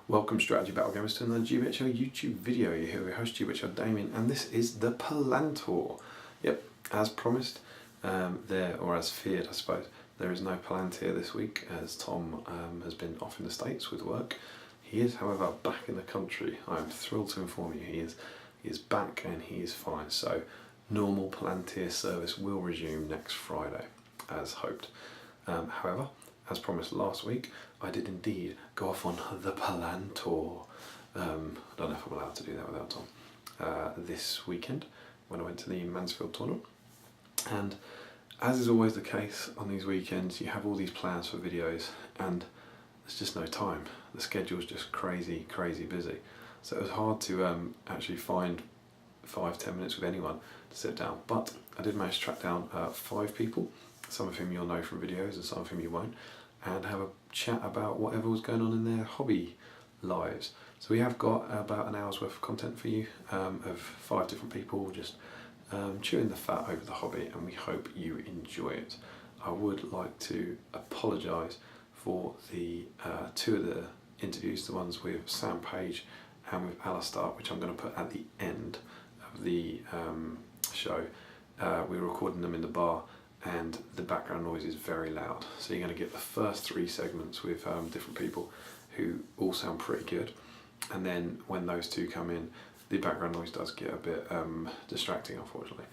Welcome Strategy Battle Gamers to another GBHL YouTube video. You're here with your host GBHL Damian, and this is the PalanTOUR. Yep, as promised, or as feared I suppose, there is no Palantir this week as Tom has been off in the States with work. He is however back in the country. I am thrilled to inform you he is back and he is fine. So normal Palantir service will resume next Friday as hoped. However, as promised last week, I did indeed go off on the PalanTOUR. I don't know if I'm allowed to do that without Tom. This weekend when I went to the Mansfield tournament. And as is always the case on these weekends, you have all these plans for videos and there's just no time. The schedule's just crazy busy. So it was hard to actually find 5-10 minutes with anyone to sit down. But I did manage to track down 5 people, some of whom you'll know from videos and some of whom you won't, and have a chat about whatever was going on in their hobby lives. So we have got about an hour's worth of content for you of 5 different people just chewing the fat over the hobby, and we hope you enjoy it. I would like to apologise for the 2 of the interviews, the ones with Sam Page and with Alistair, which I'm going to put at the end of the show. We were recording them in the bar and the background noise is very loud, so you're going to get the first 3 segments with different people who all sound pretty good, and then when those 2 come in, the background noise does get a bit distracting, unfortunately.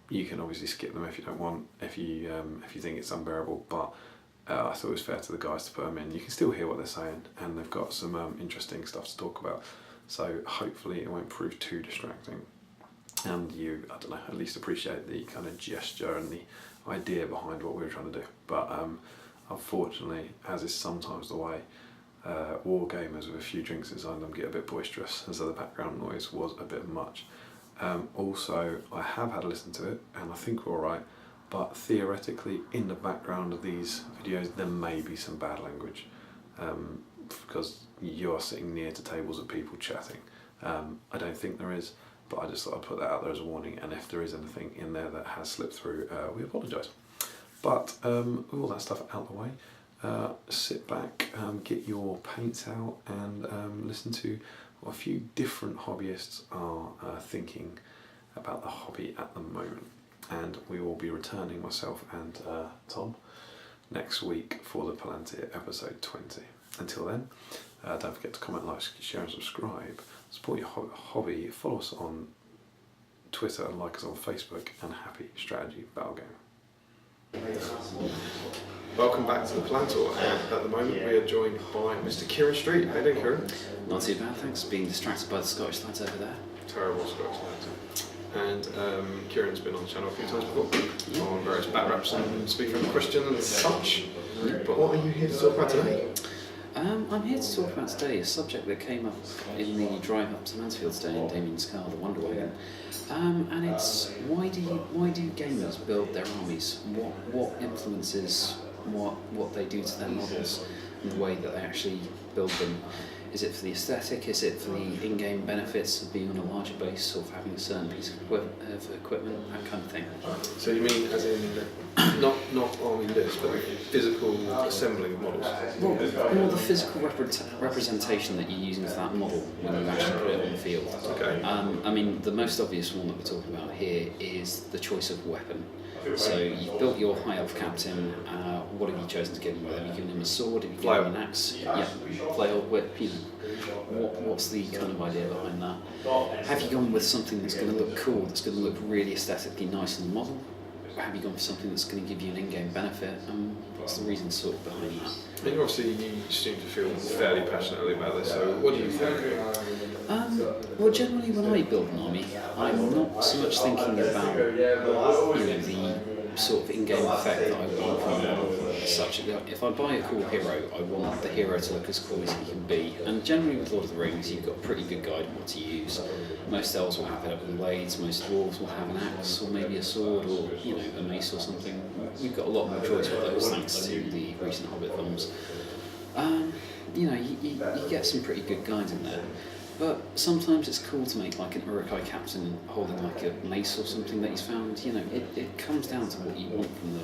You can obviously skip them if you don't want, if you think it's unbearable, but I thought it was fair to the guys to put them in. You can still hear what they're saying, and they've got some interesting stuff to talk about, so hopefully it won't prove too distracting. And you, I don't know, at least appreciate the kind of gesture and the idea behind what we were trying to do. But unfortunately, as is sometimes the way, war gamers with a few drinks inside them get a bit boisterous, and so the background noise was a bit much. Also, I have had a listen to it, and I think we're alright, but theoretically, in the background of these videos, there may be some bad language, because you are sitting near to tables of people chatting. I don't think there is, but I just thought I'd put that out there as a warning, and if there is anything in there that has slipped through, we apologise. But with all that stuff out the way, sit back, get your paints out, and listen to what a few different hobbyists are thinking about the hobby at the moment. And we will be returning, myself and Tom, next week for the Palantir episode 20. Until then, don't forget to comment, like, share and subscribe. Support your hobby, follow us on Twitter and like us on Facebook, and happy strategy battle game. Welcome back to the PalanTOUR, and at the moment we are joined by Mr. Kieran Street. How you doing, Kieran? Not too bad, thanks. Being distracted by the Scottish lads over there. Terrible Scottish lads. And Kieran's been on the channel a few times before, on various bat raps and speaking of Christian and such. But what are you here to talk about today? I'm here to talk about today a subject that came up in the drive up to Mansfield today in Damian's car, the Wonder Wagon, and it's why do gamers build their armies? What influences what they do to their models and the way that they actually build them? Is it for the aesthetic? Is it for the in-game benefits of being on a larger base, or of having a certain piece of equipment, that kind of thing? So you mean as in not army list, but physical assembling of models? Well, more the physical representation that you're using for that model when you actually put it on the field. Okay. I mean, the most obvious one that we're talking about here is the choice of weapon. So you've built your high elf captain. What have you chosen to give him? Have you given him a sword? Have you given him an axe? Yeah, flail, whip. You know, what's the kind of idea behind that? Have you gone with something that's going to look cool? That's going to look really aesthetically nice in the model? Or have you gone for something that's going to give you an in-game benefit? What's the reason sort of behind that? And obviously you seem to feel fairly passionately about this. So what do you think? Well, generally when I build an army, I'm not so much thinking about the sort of in-game effect that I want from the model as such. If I buy a cool hero, I want the hero to look as cool as he can be. And generally with Lord of the Rings, you've got a pretty good guide on what to use. Most elves will have it up with blades, most dwarves will have an axe, or maybe a sword, or a mace or something. We've got a lot more choice with those thanks to the recent Hobbit films. You get some pretty good guides in there. But sometimes it's cool to make like an Urukai captain holding like a mace or something that he's found. It comes down to what you want from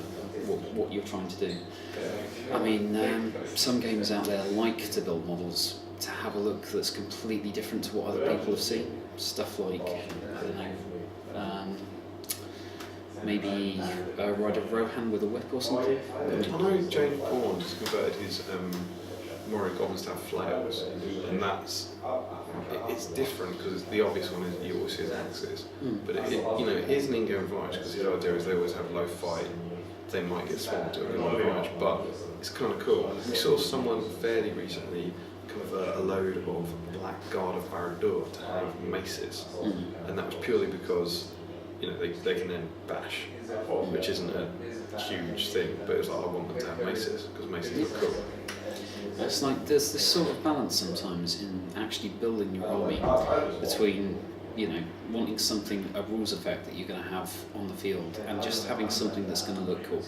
what you're trying to do. I mean, some games out there like to build models to have a look that's completely different to what other people have seen. Stuff like, I don't know, maybe a Rider Rohan with a whip or something. I know James Bourne has converted his Warrior Goblins to have flails, and it's different because the obvious one is you always see his axes, but it is an in-game advantage because his idea is they always have low fight. They might get swamped during an advantage, but it's kind of cool. We saw someone fairly recently convert a load of Black Guard of Barad-dûr to have maces, and that was purely because they can then bash, which isn't a huge thing, but it was like I want them to have maces because maces are cool. It's like there's this sort of balance sometimes in actually building your army between wanting something, a rules effect that you're going to have on the field, and just having something that's going to look cool.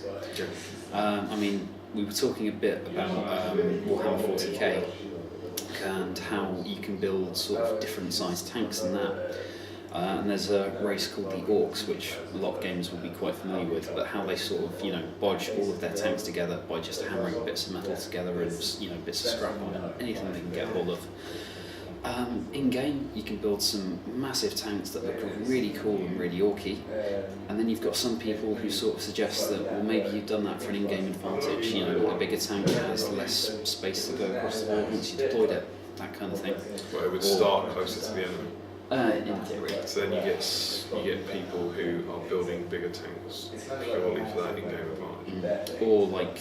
I mean, we were talking a bit about Warhammer 40k and how you can build sort of different sized tanks and that. And there's a race called the Orcs, which a lot of gamers will be quite familiar with, but how they sort of, bodge all of their tanks together by just hammering bits of metal together and, bits of scrap on and anything they can get hold of. In game, you can build some massive tanks that look really cool and really orky, and then you've got some people who sort of suggest that, well, maybe you've done that for an in-game advantage. A bigger tank has less space to go across the board once you deployed it, that kind of thing. Well, it would start closer to the enemy. In theory. So then you get people who are building bigger tanks purely for that in-game advantage. Or like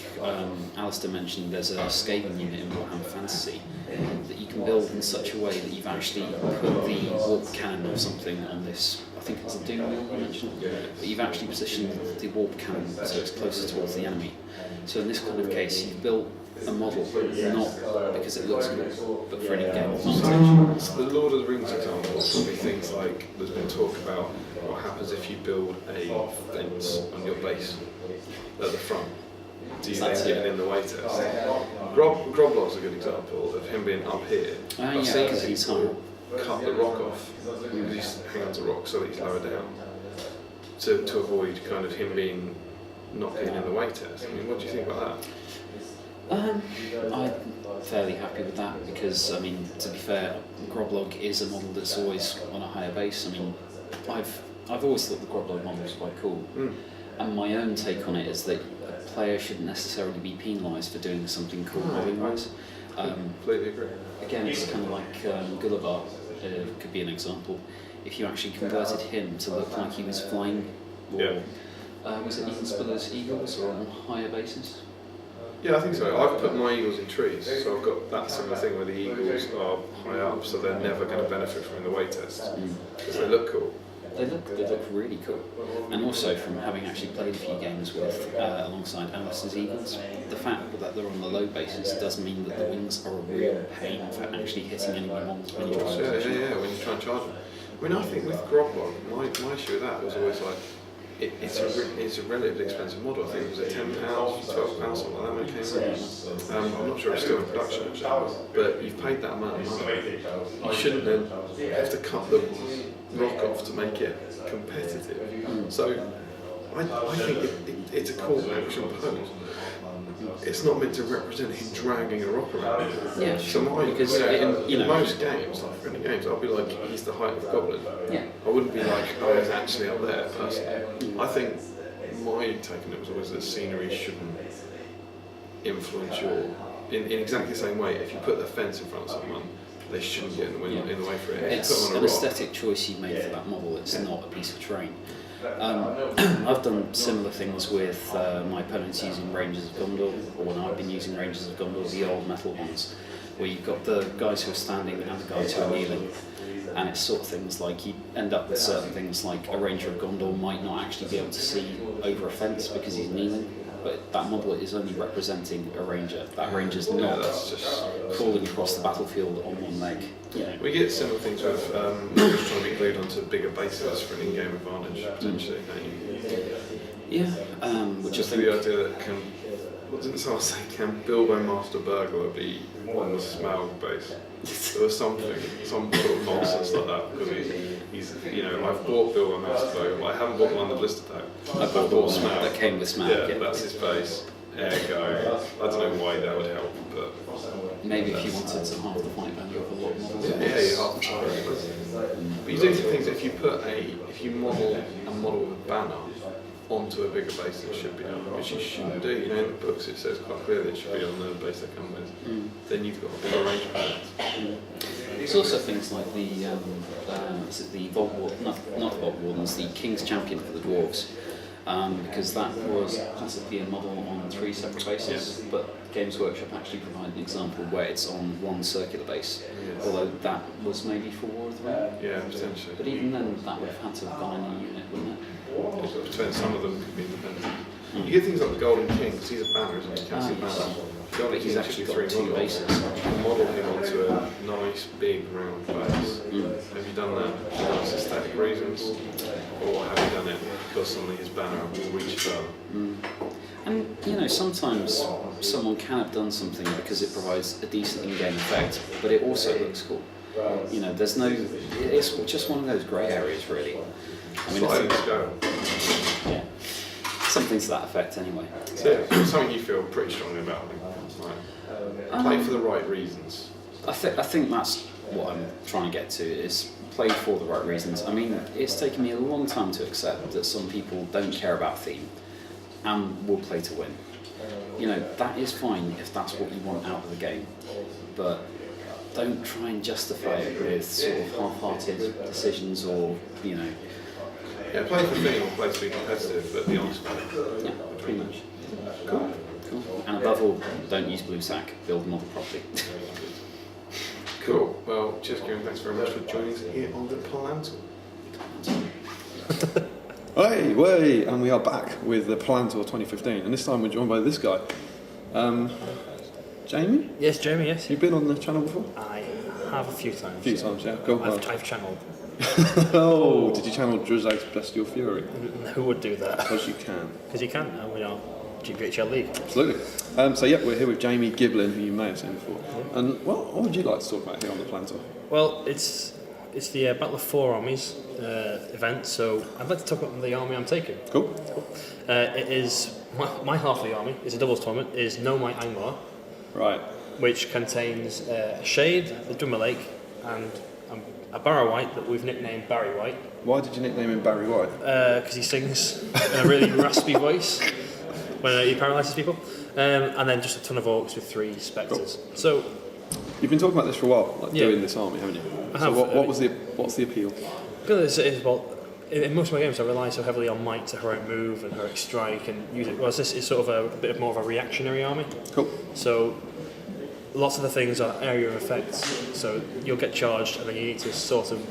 Alistair mentioned, there's a Skaven unit in Warhammer Fantasy that you can build in such a way that you've actually put the warp cannon or something on this. I think it's a Doom wheel you mentioned, but you've actually positioned the warp cannon so it's closer towards the enemy. So in this kind of case, you've built a model, not because it looks cool, but for an in-game advantage. So the Lord of the Rings example will be things like there's been talk about what happens if you build a fence on your base at the front. Do you then get in the way test? Groblog's a good example of him being up here. I've seen people cut the rock off, he's hanging onto rock so that he's lower down, to avoid kind of him being not getting in the way test. I mean, what do you think about that? I'm fairly happy with that because, I mean, to be fair, Groblog is a model that's always on a higher base. I mean, I've always thought the Groblog model was quite cool, and my own take on it is that a player shouldn't necessarily be penalised for doing something cool modelling-wise. Completely agree. Again, it's kind of like Gulliver could be an example. If you actually converted him to look like he was flying, or was it even split as eagles or on higher bases? Yeah, I think so. I've put my eagles in trees, so I've got that similar thing where the eagles are high up, so they're never going to benefit from the way test because they look cool. They look really cool, and also from having actually played a few games with alongside Alice's eagles, the fact that they're on the low bases does mean that the wings are a real pain for actually hitting enemy models when you try to when you try and charge them. I mean, I think with Groblog, my issue with that was always like. It's a relatively expensive model. I think it was at £10, £12, something like that when it came out. I'm not sure it's still in production actually, but you've paid that amount of money. You shouldn't then have to cut the rock off to make it competitive. So I think it's a cool action pose. It's not meant to represent him dragging a rock around. Yeah, so because in most games, like friendly games, I'll be like, he's the height of a goblin. Yeah. I wouldn't be like, oh, he's actually up there personally. I think my take on it was always that scenery shouldn't influence your. In exactly the same way, if you put the fence in front of someone, they shouldn't get in the way for it. It's an aesthetic choice you made for that model. It's not a piece of terrain. I've done similar things with my opponents using Rangers of Gondor, or when I've been using Rangers of Gondor, the old metal ones, where you've got the guys who are standing and the guys who are kneeling, and it's sort of things like you end up with certain things like a Ranger of Gondor might not actually be able to see over a fence because he's kneeling, but that model is only representing a Ranger. That Ranger's not crawling across the battlefield on one leg. Yeah. We get similar things with just trying to be glued onto bigger bases for an in-game advantage, potentially. Yeah, which just I think... the idea that What didn't someone say? Can Bilbo Master Burglar be on the Smaug base? There was some sort of nonsense like that because he's I've bought Bilbo Master Burglar, but I haven't bought the one that blister tag. I bought the one Smaug. that came with Smaug. Yeah, that's his base. Ergo, I don't know why that would help, but maybe if you wanted to half the point value of a lot more. yeah, you half the time. But you do things if you model a model with a banner onto a bigger base that should be on, which you shouldn't do. In the books it says quite clearly it should be on the base they come with. Then you've got a bigger range of planets. There's also things like the is it the not the Vault Wardens, the King's Champion for the Dwarves. Because that was classically a model on 3 separate bases, but Games Workshop actually provided an example where it's on 1 circular base, although that was maybe for War of the Ring. Yeah, potentially. But even then, that would have had to have gone in a unit, wouldn't it? It depends, some of them could be independent. You get things like the Golden King, because he's a banner, isn't he? You can't see a banner. But he's actually got 2 bases. You model him onto a nice, big, round base. Have you done that for aesthetic reasons? Or have you done it because suddenly his banner will reach further? And, sometimes someone can have done something because it provides a decent in-game effect, but it also looks cool. There's no... It's just one of those grey areas, really. I mean, yeah. Something to that effect, anyway. So, yeah, something you feel pretty strongly about, I think. Play for the right reasons. I think that's what I'm trying to get to, is play for the right reasons. I mean, it's taken me a long time to accept that some people don't care about theme and will play to win. That is fine if that's what you want out of the game, but don't try and justify it with sort of half-hearted decisions or, Yeah, play for theme or play to be competitive, but be honest about it. Yeah, pretty much. Cool. And above all, don't use blue sack, build the model properly. Cool. Well, cheers, Kieran. Thanks very much for joining us here on the PalanTOUR. Hey, and we are back with the PalanTOUR 2015, and this time we're joined by this guy. Jamie? Yes, Jamie, yes. You've been on the channel before? I have a few times. A few times, yeah. Go on. I've channelled. Oh, did you channel Drizzag's Bestial Fury? Who would do that? Because you can. Because you can, and we are GBHL League. Absolutely. We're here with Jamie Giblin, who you may have seen before. And what would you like to talk about here on the PalanTOUR? Well, it's the Battle of 4 Armies event, so I'd like to talk about the army I'm taking. Cool. It is my half of the army. It's a doubles tournament. Is No My Angmar, Right. which contains a Shade, a Drummer Lake, and a Barrow White that we've nicknamed Barry White. Why did you nickname him Barry White? Because he sings in a really raspy voice when he paralyses people. And then just a ton of orcs with 3 spectres. Cool. So You've been talking about this for a while, doing this army, haven't you? I have. What's the appeal? Because in most of my games I rely so heavily on Might's heroic move and heroic strike and use it. Whereas this is sort of a bit more of a reactionary army. Cool. So lots of the things are area of effects. So you'll get charged and then you need to sort of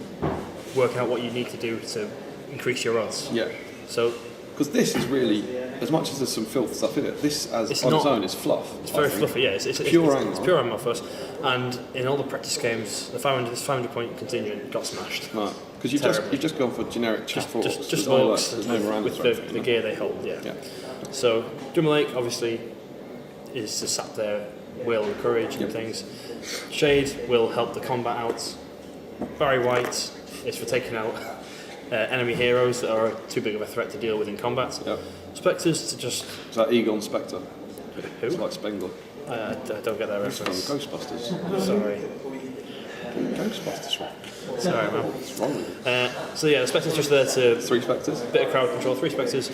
work out what you need to do to increase your odds. Yeah. So because this is really, as much as there's some filth stuff in it, this on its own is fluff. It's very fluffy, yeah. It's pure Angmar. It's pure Angmar first. And in all the practice games, this 500 point contingent got smashed. Right. Because you've just gone for generic chat force. Just orcs orcs with the gear they hold, yeah. So Drummer Lake obviously is to sap their will and courage and things. Shade will help the combat out. Barry White is for taking out enemy heroes that are too big of a threat to deal with in combat. Yep. Spectres to just... Is that Egon Spectre? Who? It's like Spengler. I don't get that It's from reference. Ghostbusters. Sorry. Ghostbusters, right? Sorry, man. What's wrong with you? So yeah, the Spectres just there to... 3 Spectres? Bit of crowd control, 3 Spectres,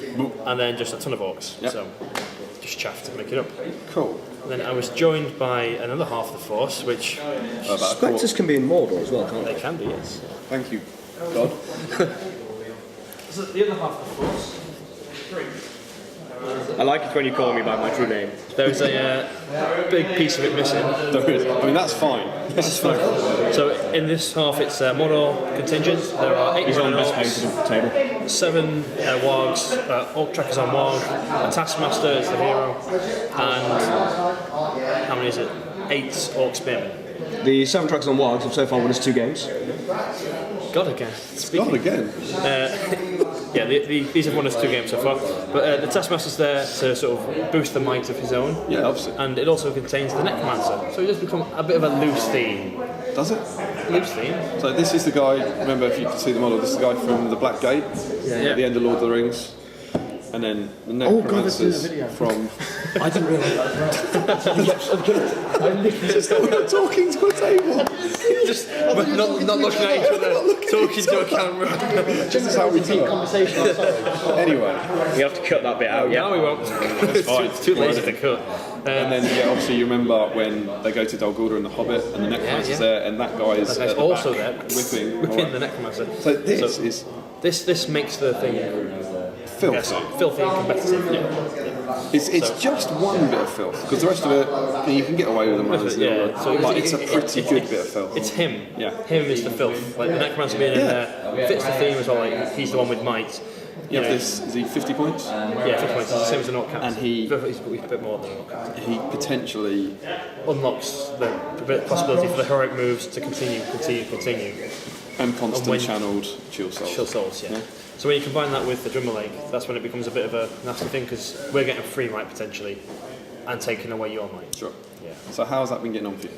and then just a ton of orcs. Yep. So just chaff to make it up. Cool. Then I was joined by another half of the force, which Spectres can be in Mordor as well, can't they they? can be, yes. Thank you, God. So the other half of the force. I like it when you call me by my true name. There's a big piece of it missing. There is. I mean, that's fine. This is fine. So in this half, it's Mordor contingent. There are 8 He's on the best orcs, place at the table. 7 wargs, orc trackers on warg, a taskmaster is the hero, and how many is it? 8 orc spearmen. The 7 trucks on Wargs have so far won us 2 games. God again. God again. Yeah, these have won us 2 games so far. But the Taskmaster's there to sort of boost the might of his own. Yeah, obviously. And it also contains the Necromancer. So it does become a bit of a loose theme. Does it? Loose theme? So this is the guy, remember if you can see the model, this is the guy from the Black Gate, at the end of Lord of the Rings. And then the Necromancers from... I didn't realise that. Just we're talking to a table. Just not looking at each other, talking to a camera. This is how we do it. Conversation, I'm sorry. Anyway. We have to cut that bit out, yeah? No, we won't. It's too lazy to cut. And then, obviously you remember when they go to Dol Guldur and the Hobbit, and the Necromancer's there, and that guy is at the also back, there, whipping the Necromancer. So this is... This makes the thing filthy and competitive. Yeah. It's just one bit of filth, because the rest of it, you can get away with them, but it's a pretty good bit of filth. It's him. Yeah. Him is the filth. Like the Necromancer being in there fits the theme as well. Like he's the one with might. You know, is he 50 points? Yeah, 50 points. It's the same as an Orc Captain. And he's a bit more than an Orc Captain. He potentially unlocks the possibility for the heroic moves to continue. And constant channelled Chill Souls. Chill Souls, yeah. So when you combine that with the Drummer Lake, that's when it becomes a bit of a nasty thing, because we're getting free might potentially and taking away your might. Sure. Yeah. So how's that been getting on for you?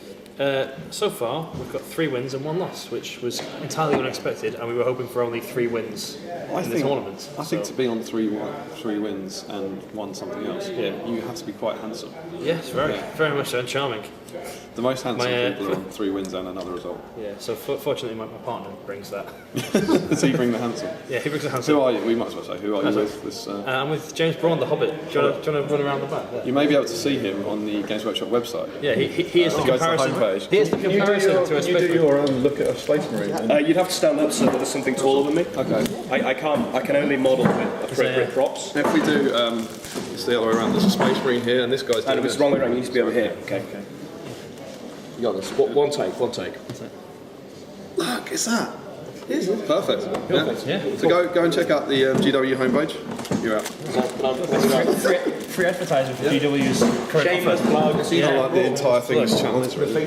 So far, we've got 3 wins and 1 loss, which was entirely unexpected, and we were hoping for only 3 wins in the tournament. I think to be on 3 wins and 1 something else, you have to be quite handsome. Yes, very much so, and charming. The most handsome people are on 3 wins and another result. Yeah, so fortunately my partner brings that. Does he bring the handsome? Yeah, he brings the handsome. Who are you? We might as well say, who are you with? This, I'm with James Braun, the Hobbit. Do you want to run around the back there? You may be able to see him on the Games Workshop website. Yeah, he is the comparison. He is the comparison to a Space Marine. You do your own look at a Space Marine. You'd have to stand up so that there's something taller than me. Okay. I can only model with appropriate props. If we do, it's the other way around. There's a Space Marine here, and this guy's doing And if it's the wrong way around, you need to be over here. Okay. You got this. One take. Look, it's that. Perfect. Yeah. So go and check out the GW homepage. You're out. Free advertising for GW's current Shameless plug. I like the entire thing's channel. It's really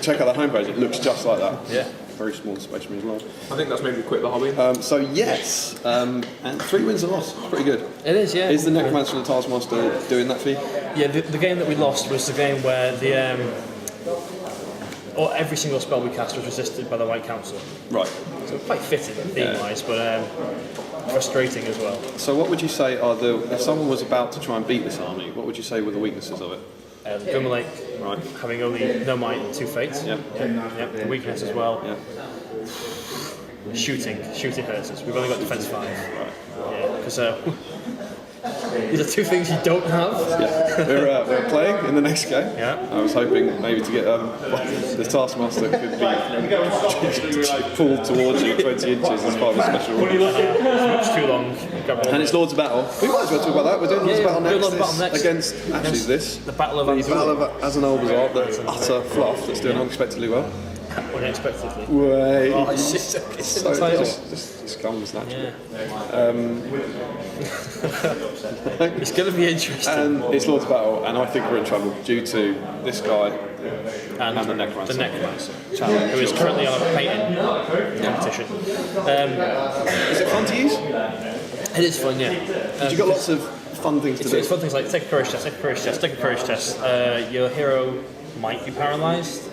check out the homepage. It looks just like that. Yeah. Very small Space Marine as well. I think that's made me quit the hobby. So yes, and 3 wins and a loss. Pretty good. It is, yeah. Is the Necromancer and the Taskmaster doing that for you? Yeah, the game that we lost was the game where every single spell we cast was resisted by the White Council. Right. So quite fitting theme-wise, but frustrating as well. So what would you say are if someone was about to try and beat this army, what would you say were the weaknesses of it? Drummer Lake, having only no might and 2 fates. Yeah. The weakness as well. Yeah. Shooting hurts us. We've only got defense 5. Right. Yeah, because these are 2 things you don't have. Yeah. We're playing in the next game. Yeah. I was hoping maybe to get the Taskmaster could be pulled towards you 20 inches as part of a special rule. It's too long. And it's Lord's Battle. We might as well talk about that. We're doing Lord's Battle next. Against The Battle of Azanalbazar, the utter fluff that's doing unexpectedly well. Unexpectedly. Way. Oh, it's so the title. Just comes naturally. Yeah. It's going to be interesting. And it's Lord's Battle, and I think we're in trouble due to this guy and the Necromancer. The Necromancer, who is currently on a painting competition. Is it fun to use? It is fun, yeah. You've got lots of fun things to do. It's fun things like take a courage test, take a courage test. Your hero might be paralysed.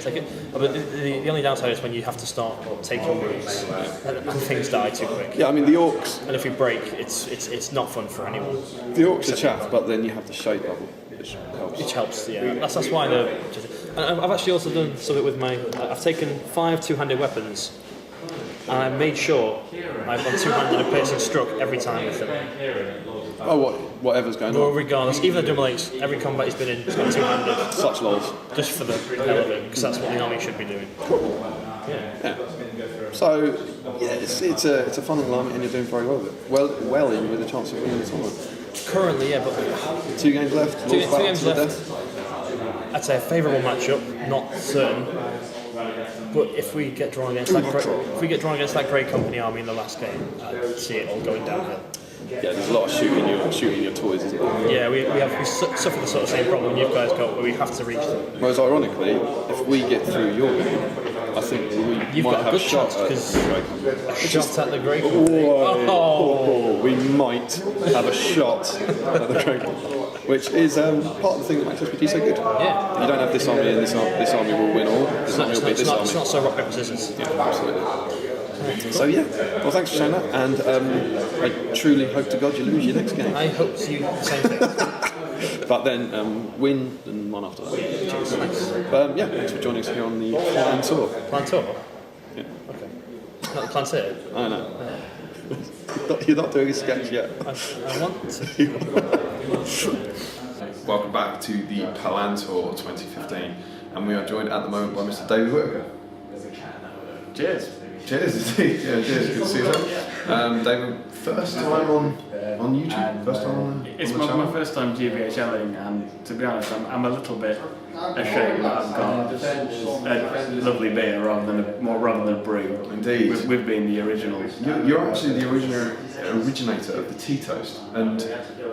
Take it. But the only downside is when you have to start taking moves and things die too quick. Yeah, I mean the orcs. And if you break, it's not fun for anyone. The orcs are chaff, but then you have the shade bubble, which helps. Which helps, yeah. That's why and I've actually also done something with I've taken 5 2-handed weapons, and I made sure I've done 2-handed and piercing struck every time with them. Oh, whatever's going on. Regardless, even the Drummer Lakes, every combat he's been in, he's got 2-handed. Such lols. Just for the hell of it, because that's what the army should be doing. Yeah. So, yeah, it's a fun little army, and you're doing very well with it. Well in with a chance of winning the tournament. Currently, yeah, but 2 games left. 2 games left. I'd say a favourable matchup, not certain. But if we get drawn against that great company army in the last game, I'd see it all going downhill. there's a lot of shooting your toys, isn't there? Yeah, we suffer the sort of same problem you guys got, where we have to reach them. Whereas ironically, if we get through your game, I think we might have a shot at the Dragon. Shot at the Great. We might have a shot at the Dragon, which is part of the thing that makes SPG so good. Yeah. If you don't have this army and this army will win all. It's not so rock paper scissors. Yeah, absolutely. So yeah, well thanks for saying that, and I truly hope to God you lose your next game. I hope you the same thing. But then win and one after that. Cheers. Yeah, thanks for joining us here on the PalanTOur. PalanTOur? Yeah. Okay. Not the Palantir? I know. You're not doing a sketch yet. I want to. Welcome back to the PalanTOur 2015, and we are joined at the moment by Mr. David Whitaker. Cheers. Cheers, indeed. Yeah, cheers. Good to see you. David, first time on YouTube? First time on It's the my channel? first time GBHLing, and to be honest, I'm a little bit ashamed that I've got a lovely beer rather than a brew. Indeed. We've been the original. You're actually the originator of the tea toast, and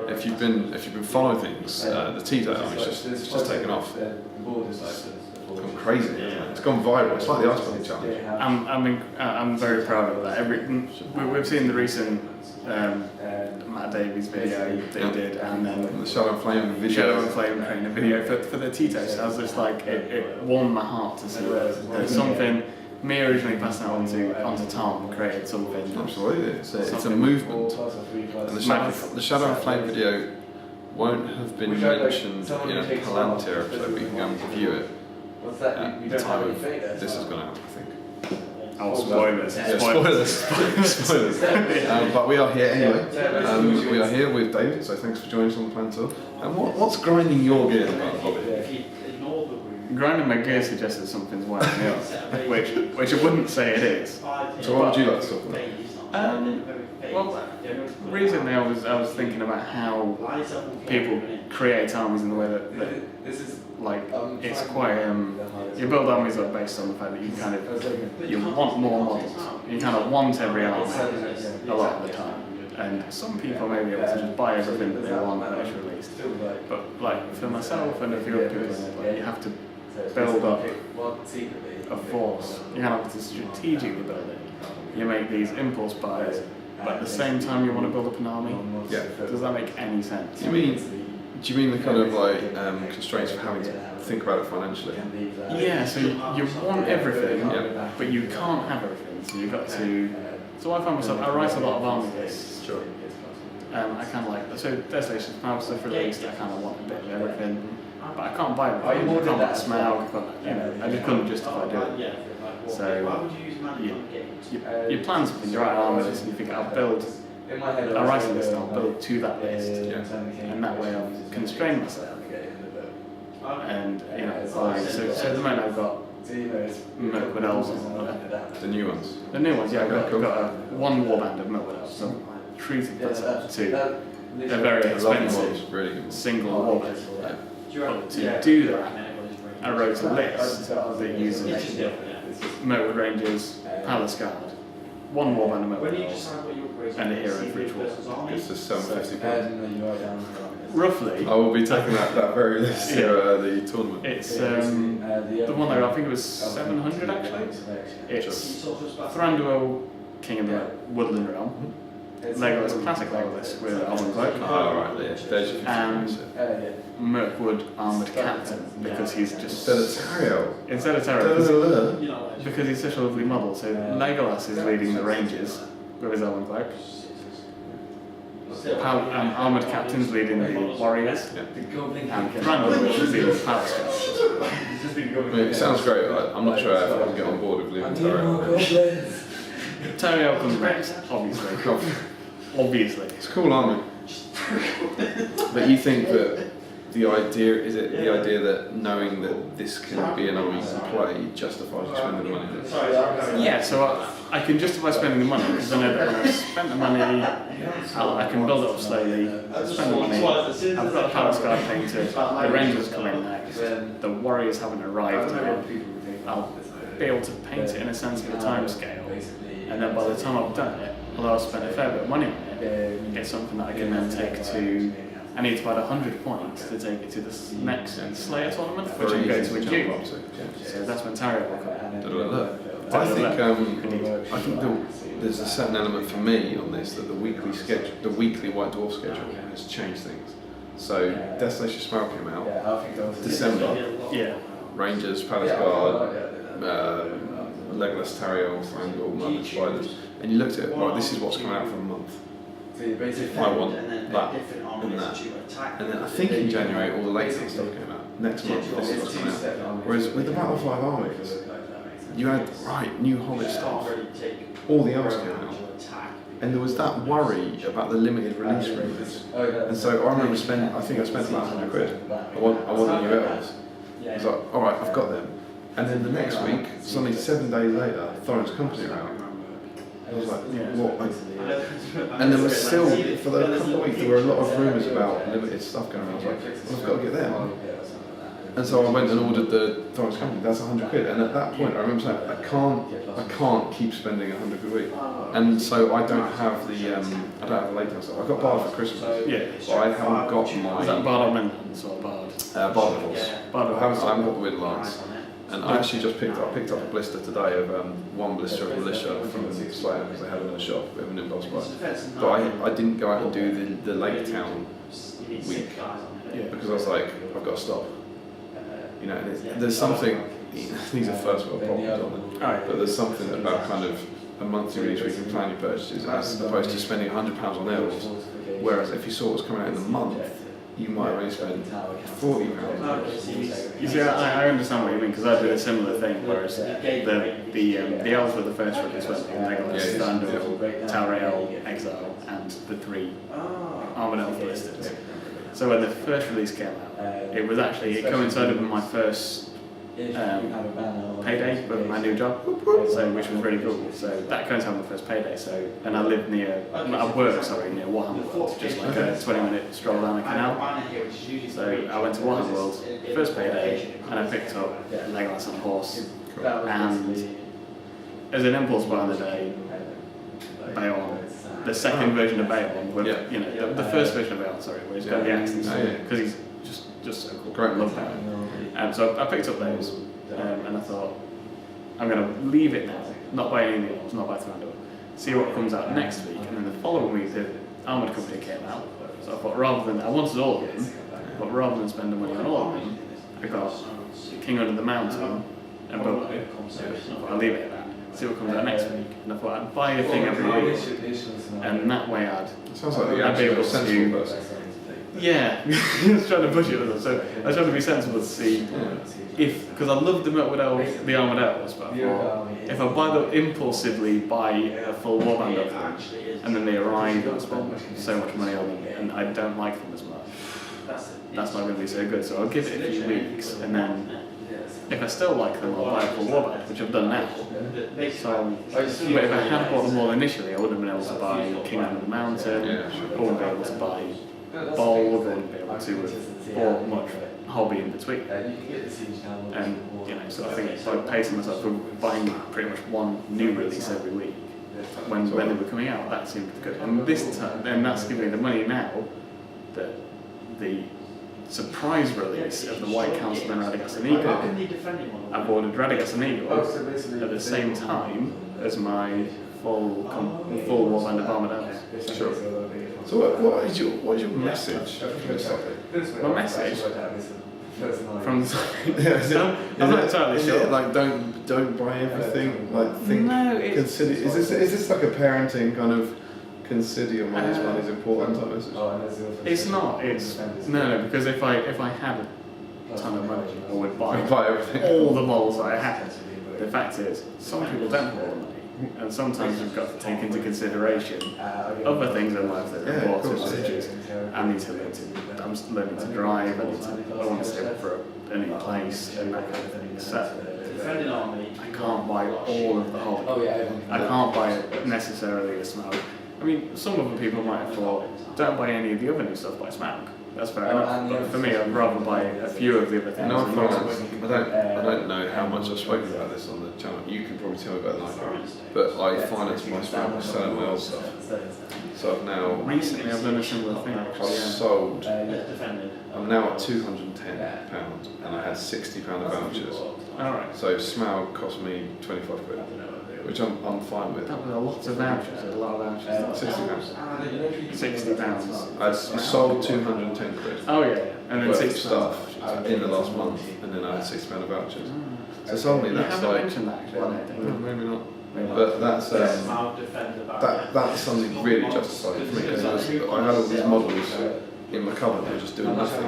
if you've been following things, the tea toast it's just taken off. It's gone crazy. It's gone viral. It's like the ice bucket challenge. I'm very proud of that. We've seen the recent Matt Davies video that he did, and then The Shadow and Flame video. Shadow and Flame creating a video for the tea toast. I was just like, it warmed my heart to see there's something. Me originally passed that on to Tom, created something. Absolutely, it's a movement. And the Shadow and Flame video won't have been mentioned in a Palantir episode, but you can go and review it at the time of this is going to happen, I think. Oh, spoilers. Yeah, spoilers. But we are here anyway. We are here with David, so thanks for joining us on the PalanTOur. And what's grinding your gears about, Bobby? Grinding my gear suggests that something's winding me up, which I wouldn't say it is. So what would you like to talk about? Well, recently I was thinking about how people create armies in the way that it's quite you build armies up based on the fact that you want more models. You kind of want every army a lot of the time. And some people may be able to just buy everything that they want when it's released. But like for myself and a few other people, you have to build up a force. You have to strategically build it. You make these impulse buys, but at the same time you want to build up an army. Yeah. Does that make any sense? Do you mean the kind of constraints of having to think about it financially? Yeah, so you want everything, but you can't have everything. So you've got to. So I find myself, I write a lot of army lists. Sure. I kind of like, so Destination Power stuff released, I kind of want a bit of everything, but I can't buy everything. I can't buy Smaug, I just couldn't justify doing it. So you plan something, you write an army list and you think, I'll write a list and I'll build to that list, and that way I'll constrain myself. And so at the moment I've got Mirkwood Elves on The new ones? the new ones, yeah, I've Okay, cool. got one warband of Mirkwood Elves, so I'm treating myself to a very I love the expensive models, really good. single warband. But to do that, I wrote a list that uses Mirkwood Rangers, Palace Guard, one warband of Mirkwood Elves, and a hero for each war. It's just £750. Roughly. I will be taking that very list here the tournament. It's the one that I think it was 700 actually. It's Thranduil, King of the Woodland Realm, Legolas, classic Legolas with Elven Cloak, Oh, right, yeah. There's your and Mirkwood Armoured Captain because he's just Instead of Tariel. Tariel, because he's such a lovely model. So Legolas is leading the Rangers with his Elven Cloak. Armoured Captain's leading the Warriors, and Thranduil is leading the Palace Guard. It sounds great. I'm not sure if I can get on board with leaving Tariel. Tariel comes next, obviously. Obviously. It's a cool army. But you think that the idea that knowing that this can be an army you can play justifies you spending the money? Yeah, so I can justify spending the money because I know that when I've spent the money, I can build it up slowly, spend the money. I've got a Palace Guard painted, the Rangers come in next, the Warriors haven't arrived yet. I'll be able to paint it in a sensible time scale, and then by the time I've done it, although I've spent a fair bit of money on it, it's something that I can then take to. I need to add 100 points to take it to the next Slayer tournament, which I'm going to in June. So that's when Tario will come. I think there's a certain element for me on this that the weekly White Dwarf schedule has changed things. So Destination Smile came out December. Yeah. Rangers, Palace Guard, Legolas, Tario, Thranduil, Mother Spiders, and you looked at it. Right, this is what's coming out for a month. I want that and that. And then I think in January all the later stuff came out. Next month this is what's coming out. Whereas with the Battle 5 armies, you had new Hobbit stuff. All the else came out. And there was that worry about the limited release release. And so I remember I think I spent about 100 quid. I want the new elves. I was like, alright, I've got them. And then the next week, suddenly 7 days later, Thorin's Company are out. I was like, what? And there was still, for the couple of weeks, there were a lot of rumours about limited stuff going on. I was like, well, I've got to get them. And so I went and ordered the Thorin's Company, that's 100 quid. And at that point, I remember saying, I can't keep spending 100 quid a week. And so I don't have the late stuff. I got Bard for Christmas. But I haven't got my... Is that Bard or Menlands or Bard? Bard of Horse. I haven't got the Wind Lance. And I actually just picked up a blister today of one blister of Militia from Slayer because they had them in a shop, a bit of an impulse buy. But I didn't go out and do the Lake Town week because I was like, I've got to stop. You know, and there's something, these are first world problems, aren't they? But there's something about kind of a monthly release where you can plan your purchases as opposed to spending £100 on elves. Whereas if you saw what was coming out in the month, you might only spend £40. You see, I understand what you mean because I did a similar thing. Whereas the elves were the first release, weren't they? Legolas, Thranduil, Tauriel, Exile, and the 3 Armoured Elf listed. So when the first release came out, it coincided with my first payday with my new job, so which was really cool. So that coincided with my first payday. So and I lived near near Warhammer World, just like a 20-minute stroll down the canal. So I went to Warhammer World, first payday, and I picked up Legolas on a horse. And as an impulse buy on the day, Bayon, the second version of Bayon, the first version of Bayon, where he's got the accent, because he's just so cool. Great, love that. So I picked up those, and I thought, I'm going to leave it now, not buy any of the elves, not buy Thranduil, see what comes out next week, and then the following week the Armoured Company came out, so I thought I wanted all of them, but rather than spend the money on all of them, I got King Under the Mountain and Boba. I thought I'll leave it at that, see what comes out next week, and I thought I'd buy a thing every week, and that way I'd be able to... Yeah, I was trying to push it a little. So I was trying to be sensible to see because I love the Armoured Elves, but I thought if I impulsively buy a full warband of them, and then they arrive and I spend so much money on them, and I don't like them as much, that's not going to be so good. So I'll give it a few weeks, and then if I still like them, I'll buy a full warband, which I've done now. So, but if I had bought them all initially, I wouldn't have been able to buy King Under the Mountain. I wouldn't be able to buy Bold, I wouldn't be able to have bought much hobby in between. And so I think by pacing myself for buying pretty much one new release every week when they were coming out, that seemed good. And this time, and that's giving me the money now that the surprise release of the White Council and Radagast and Eagle, I've ordered Radagast and Eagle at the same time as my full warband of Armoured Elves. Sure. So what is your message from this topic? My message from the topic? I'm not entirely sure. Like don't buy everything. Like think. No, consider. Is this like a parenting kind of consider your money's important type message? It's not. It's no, because if I had a ton of money, I would buy everything. All the models that I had. The fact is, some people don't have all the money. And sometimes you've got to take into consideration other things in life that are important, such as I'm learning to drive, I want to save for a new place, and that kind of thing. So I can't buy all of the hobby. I can't buy necessarily a Smaug. I mean, some other people might have thought, don't buy any of the other new stuff, buy Smaug. That's fair enough. But for me, I'd rather buy a few of the other things. No, I don't know how how much I've spoken about this on the channel. You can probably tell me better than I can. But I financed my smile by selling my old stuff. So I've now Recently, I've done a similar thing. I've Actually, yeah. sold. I'm now at £210, and I had £60 of vouchers. All right. So Smaug cost me 25 quid, which I'm fine with. That was a lot of vouchers. A lot of vouchers. £60. £60. I sold 210 quid. Oh yeah, and then worth of £60 stuff in the last month, and then I had £60 of vouchers. So suddenly You that's haven't like, mentioned that actually. no, maybe not. But that's that's something really justified for me, because I had all these models in my cupboard that were just doing nothing,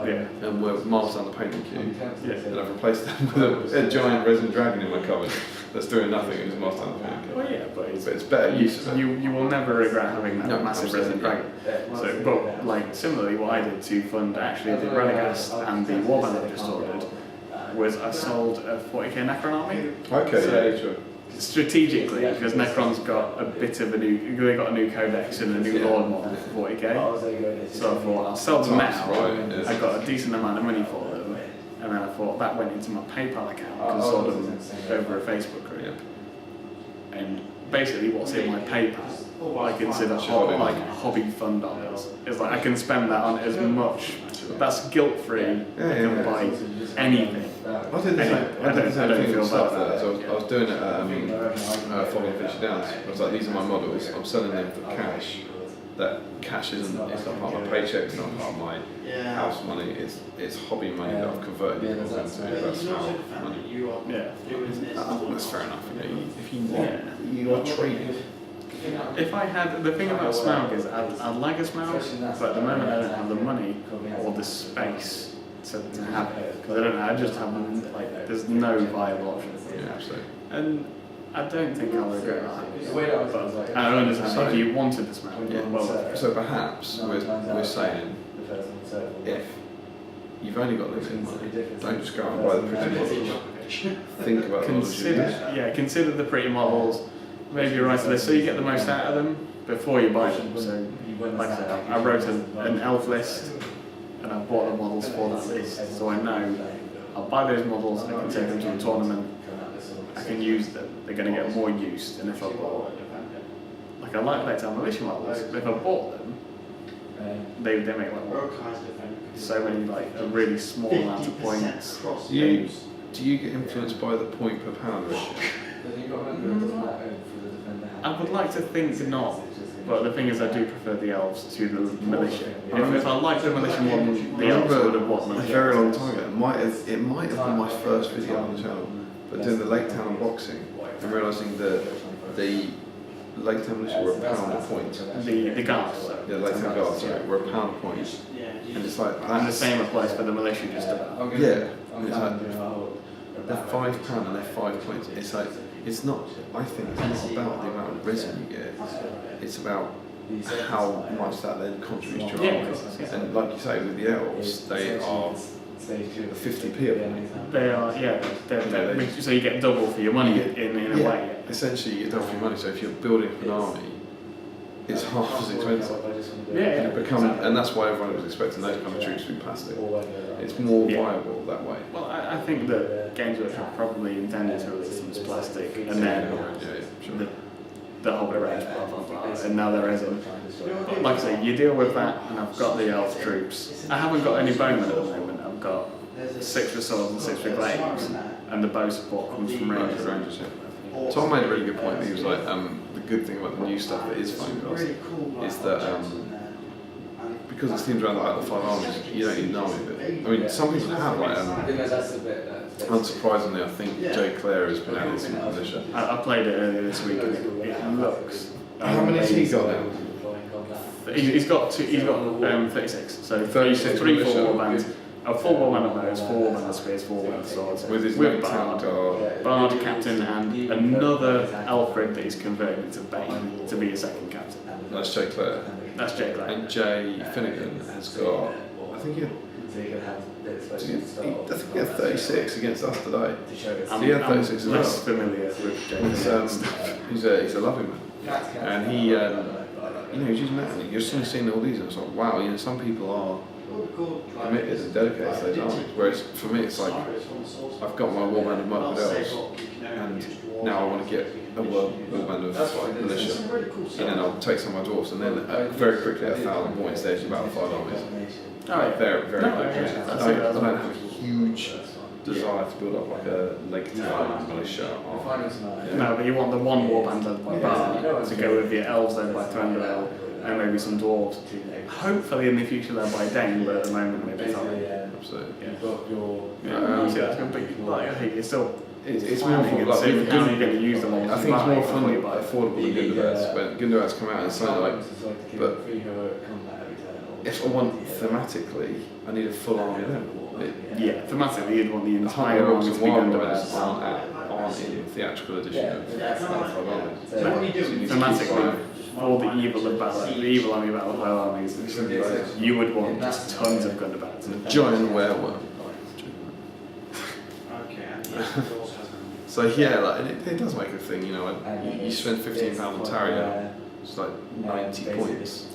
Yeah. and were miles down the painting queue, Yeah. and I've replaced them with a giant resin dragon in my cupboard that's doing nothing. It was miles down the painting queue. Well, yeah, but But it's better use of it. you will never regret having that No, massive resin absolutely. dragon. So, but like similarly, what I did to fund actually the Renegast and the Warband I just ordered was I sold a 40k Necron army. Okay, So- yeah, sure. Strategically, because Necron's got a bit of they got a new codex and a new Lord model for 40k. So I thought I'll sell them now. Right, yeah. I got a decent amount of money for them, and then I thought that went into my PayPal account because I sold them over a Facebook group. Yeah. And basically, what's in my PayPal, I consider like hobby fund dollars. It's like I can spend that on as much. That's guilt free. I can buy anything. I did the same. I did the same thing with stuff there. So I was doing it at Following Fishy Downs. I was like, these are my models. I'm selling them for cash. That cash isn't. It's not part of my paycheck. It's not part of my house money. It's hobby money that I've converted into that's small money. Yeah. That's fair enough. If you want, you are trading. If I had the thing about Smaug is I'd like a Smaug, but at the moment I don't have the money or the space to have it because I don't know. I just have like there's no viable option. Yeah, absolutely. And I don't think I'll regret that. But I understand if you wanted the Smaug. Yeah. Well, So perhaps we're saying if you've only got limited money, don't just go out and buy the pretty models. Think about the models you use. consider the pretty models. Maybe write a list so you get the most out of them before you buy them. So, like I said, I wrote an elf list and I bought the models for that list. So I know I'll buy those models, I can take them to a tournament, I can use them, they're going to get more use than if I bought. Like I like Playtime Militia models, but if I bought them, they make like so many like a really small amount of points. Do you get influenced by the point per pound ratio? I would like to think not, but the thing is I do prefer the elves to the militia. If I liked the militia more than the elves, I would have bought A militia. very long time ago. It might have been my first video on the channel, but doing the Lake Town unboxing and realising that the Lake Town militia were a pound a point. The guards. Yeah, Lake Town guards, sorry, were a pound a point. And it's like And the that's same applies for the militia just about. yeah. And it's like they're £5 and they're 5 points. It's like it's not. I think it's not about the amount of resin you get. It's about how much that then contributes to your army. And like you say, with the elves, they are 50p of money. They are, so you get double for your money in a way. Essentially, you get double your money. So if you're building up an army, it's half as expensive. Yeah. And that's why everyone was expecting those kind of troops to be plastic. It's more viable that way. Well, I think that Games Workshop probably intended to release them as plastic, and then Sure. the whole range, blah blah blah, and now there isn't. But like I say, you deal with that, and I've got the elf troops. I haven't got any bowmen at the moment. I've got 6 for swords and 6 for glaives, and the bow support comes from rangers. Tom made a really good point. He was like, the good thing about the new stuff that is foam glass is that because it's themed around like the 5 armies, you don't need an army of it. I mean, some people have like, unsurprisingly, I think Jay Clare has been added to militia. I played it earlier this week, and it looks. How many has he got now? He's got 36. So 36 3 militia. full warbands. A full warband of bows, 4 warband of spears, 4 warband of swords. With his Bard, Bard. captain, and another Alfred that he's converted into Bane to be a second captain. That's Jay Clare. That's Jake Lang. And Jay Finnegan has got, I think he had 36 against us today. I'm, He had 36 as well. less familiar with Jake Lang. He's a lovely man. And he, he's using that, and you're still seeing all these, and it's like, wow, some people are committed and dedicated to those armies. Whereas for me, it's like I've got my warband of Michael Elves, and now I want to get a warband of militia, and then I'll take some of my dwarfs, and then very quickly at 1,000 points, there's about 5 armies. Very, very quickly. I don't have a huge desire to build up like a Lake Town militia army. No, but you want the one warband led by Bar to go with your elves led by Thranduil and maybe some dwarves. Hopefully in the future led by Dane, but at the moment maybe not. Absolutely. Yeah. See, that's going to be like I think it's still. It's more fun. Like, how you're going to use them all. I think it's more fun, affordable than Gundabats. When Gundabats come out, it's something like. But if I want thematically, I need a full army then. Yeah, thematically you'd want the The entire higher army orcs to and be wild Gundabats. riders aren't in the theatrical edition of Five Armies. So you need to keep Thematically, five. all the evil of battle, the evil army battle of Wild armies, you would want just tons of Gundabats. Giant werewolf. So yeah, like it does make a thing, you know. Like, you spend £15 on Tarrier, it's like 90 points.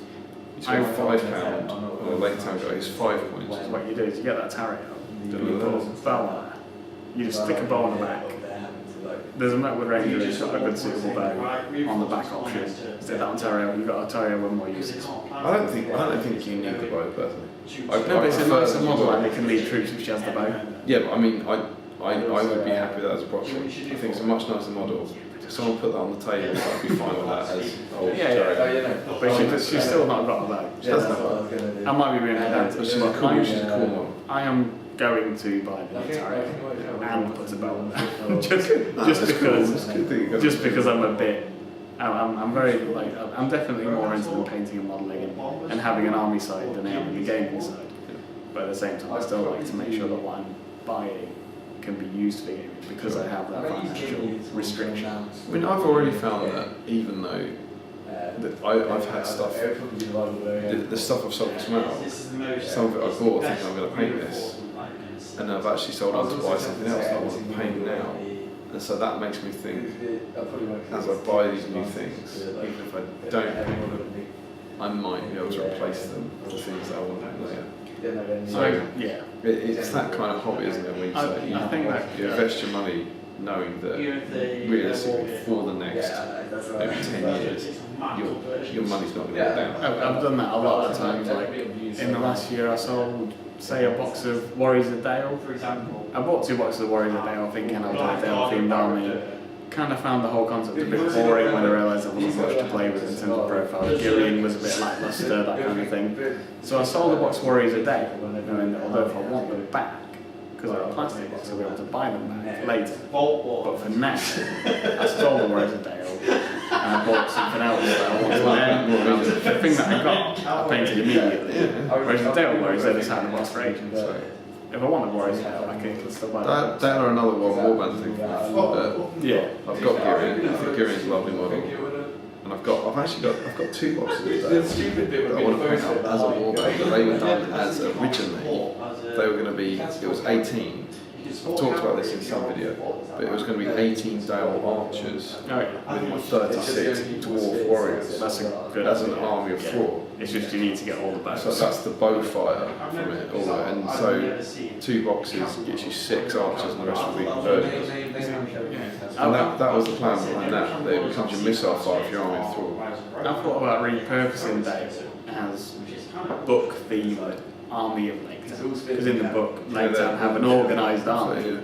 You spend £5 on a Lake Town guy, it's 5 points. What you do is you get that tarot, you put a bow on it, you just stick a bow on the back. There's a map with Ranger who's got a good suitable bow on the back option. Stick that on tarot, you've got a tarot with more uses. I don't think you need the bow personally. No, but it's a nicer model and it can lead troops if she has the bow. Yeah, but I mean, I would be happy with that as a proxy. I think it's a much nicer model. If someone put that on the table, I'd be fine with that as Yeah. But she's still not got the bow. She doesn't have that. I might be being pedantic. She's a cool model. I am going to buy the tarot and put a bow on there. just because I'm a bit. I'm very like I'm definitely more into the painting and modelling and having an army side than I am the gaming side. But at the same time, I still like to make sure that what I'm buying can be used for gaming because I have that financial restriction. I mean, I've already found that even though that I've had stuff, the stuff I've sold to Smell, some of it I bought thinking I'm going to paint this, and I've actually sold on to buy something else that I want to paint now. And so that makes me think, as I buy these new things, even if I don't paint them, I might be able to replace them with things that I want to paint later. So yeah, it's that kind of hobby, isn't it? When you say I think that you invest your money knowing that realistically for the next maybe 10 years, your money's not going to go down. I've done that a lot of times. Like in the last year, I sold, say, a box of Warriors of Dale, for example. I bought 2 boxes of Warriors of Dale, thinking I'll do a Dale themed army. Kind of found the whole concept a bit boring when I realised there wasn't much to play with in terms of profile. Gillian was a bit lacklustre, that kind of thing. So I sold the box Warriors a Day, knowing that although if I want them back, because they're a plastic box, I'll be able to buy them back later. But for now, I sold the Warriors a Day, and I bought something else that I wanted to learn. The thing that I got, I painted immediately. Whereas the Dale Warriors, they just had the box for ages. So if I want the Warriors Dale, I can still buy them. They are another warband thing for me. Yeah. I've got Girion. I think Girion's a lovely model, and I've got 2 boxes of that I want to paint up as a warband. But they were done as originally. They were going to be. It was 18. I've talked about this in some video, but it was going to be 18 Dale archers with my 36 dwarf warriors. That's a good. As an army of 4. It's just you need to get all the bows. So that's the bow fire from it, all that. And so 2 boxes gets you 6 archers, and the rest will be conversions. And that was the plan behind that. That it becomes your missile fire if your army of 4. I thought about repurposing Dale as book themed army of Lake Town, because in the book Lake Town have an organised army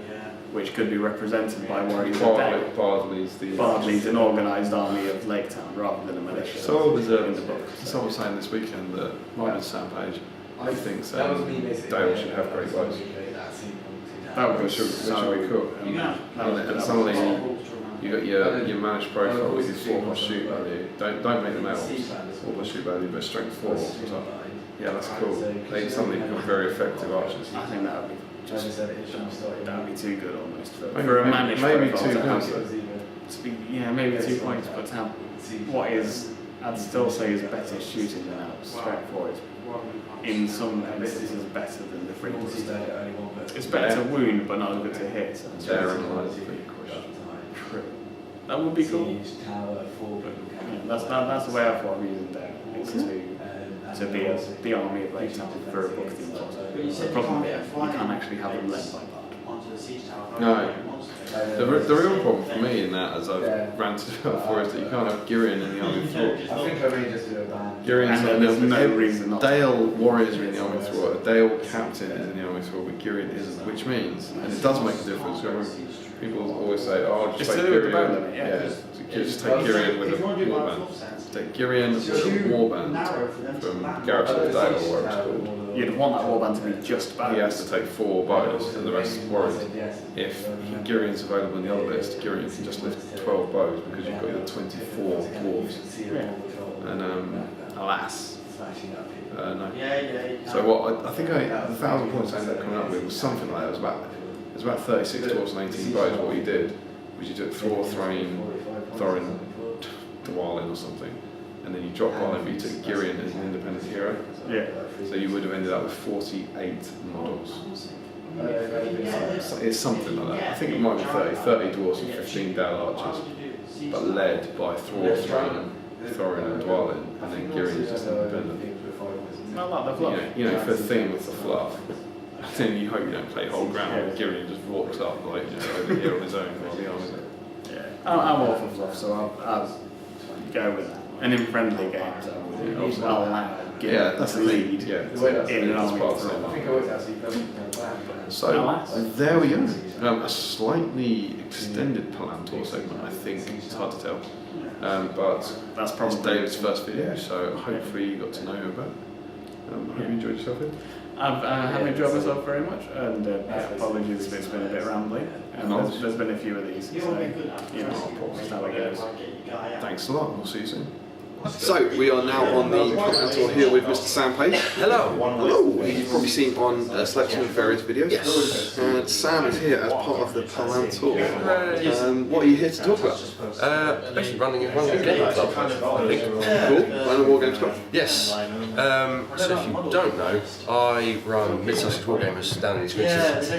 which could be represented by Warriors of Dale. Bard leads an organised army of Lake Town rather than a militia. So I was in the book. someone was saying this weekend that Ryan Sam Page, he thinks Dale should have great bows. That would Which should be cool. And suddenly you got your managed profile with your 4+ shoot value. Don't make them elves, 4+ shoot value, but strength 4. So, yeah, that's cool. They suddenly become very effective archers. I think that would be that would be too good almost for a managed maybe profile 2 to have points. to be, maybe 2 points, but to have what is I'd still say is better shooting than elves. Strength 4 is in some instances better than the 3+. It's better to wound but not as good to hit. So Therein lies the big question. that would be cool. But, that's the way I thought of using Dale. It's to to be the army of Lake Town for a book theme plot. The problem is you can't actually have them led by part. No. The real problem for me in that, as I've ranted about before, is that you can't have Girion in the army of Thor. Girion's no reason not to. Dale warriors are in the army of Thor. A Dale captain is in the army of Thor, but Girion isn't, which means, and it does make a difference. People always say, "Oh, just take Girion." Yeah, just take Girion with a warband. Take Girion with a warband from Garrison of Dale, or whatever it's called. You'd want that warband to be just about. He has to take 4 bows and the rest is warriors. If Girion's available in the other list, Girion can just lift 12 bows because you've got the 24 dwarves. And alas, no. So what I think the 1,000 points I ended up coming up with was something like that. It was about 36 dwarves and 18 bows. What you did was you took Thor, Thrain, Thorin, Dwalin or something, and then you dropped Dwalin, but you took Girion as an independent hero. Yeah. So you would have ended up with 48 models. It's something like that. I think it might be 30 dwarves and 15 Dale archers, but led by Thor, Thrain, Thorin and Dwalin, and then Girion is just independent. Not like the fluff. You know, for the thing with the fluff, then you hope you don't play whole ground and Girion just walks up like, over here on his own while the army's there. Yeah, I'm all for fluff, so I'll go with that. And in friendly games, I'll allow Yeah, that's the lead. Yeah, in an army. So there we go. A slightly extended Palantor segment. I think it's hard to tell, but That's probably it's David's first video, so hopefully you got to know him about it. I hope you enjoyed yourself here. I have enjoyed myself very much, and apologies if it's been a bit rambling. And there's been a few of these, so that's how it goes. Thanks a lot. We'll see you soon. So we are now on the PalanTOur here with Mr. Sam Page. Hello. Hello. Who you've probably seen on a selection of various videos. Yes. And Sam is here as part of the PalanTOur. What are you here to talk about? Basically running a game club, I think. Cool. Run a War Games Club. Yes. So if you don't know, I run Mid-Sussex Wargamers down in East Midlands.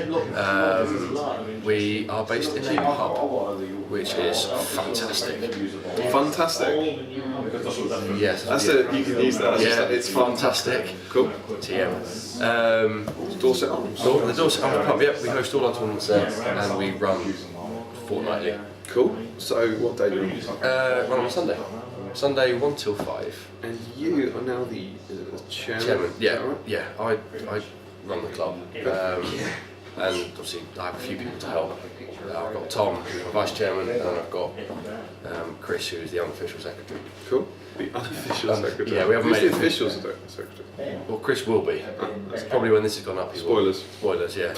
We are based in a pub, which is fantastic. Fantastic. Yes. That's it. You can use that. Yeah, It's fantastic. Cool. TM. Dorset Arms. The Dorset Arms Pub, yep, we host all our tournaments there and we run fortnightly. Cool. So what day do you run? Run on Sunday. Sunday 1 till 5. And you are now the chairman. Chairman, is yeah, that right? yeah. I run the club, and obviously I have a few people to help. I've got Tom, who's my vice chairman, and I've got Chris, who is the unofficial secretary. Cool. The unofficial secretary. Yeah, we haven't Who's made the it official secretary? Well, Chris will be. Probably when this has gone up. He will. Spoilers, yeah.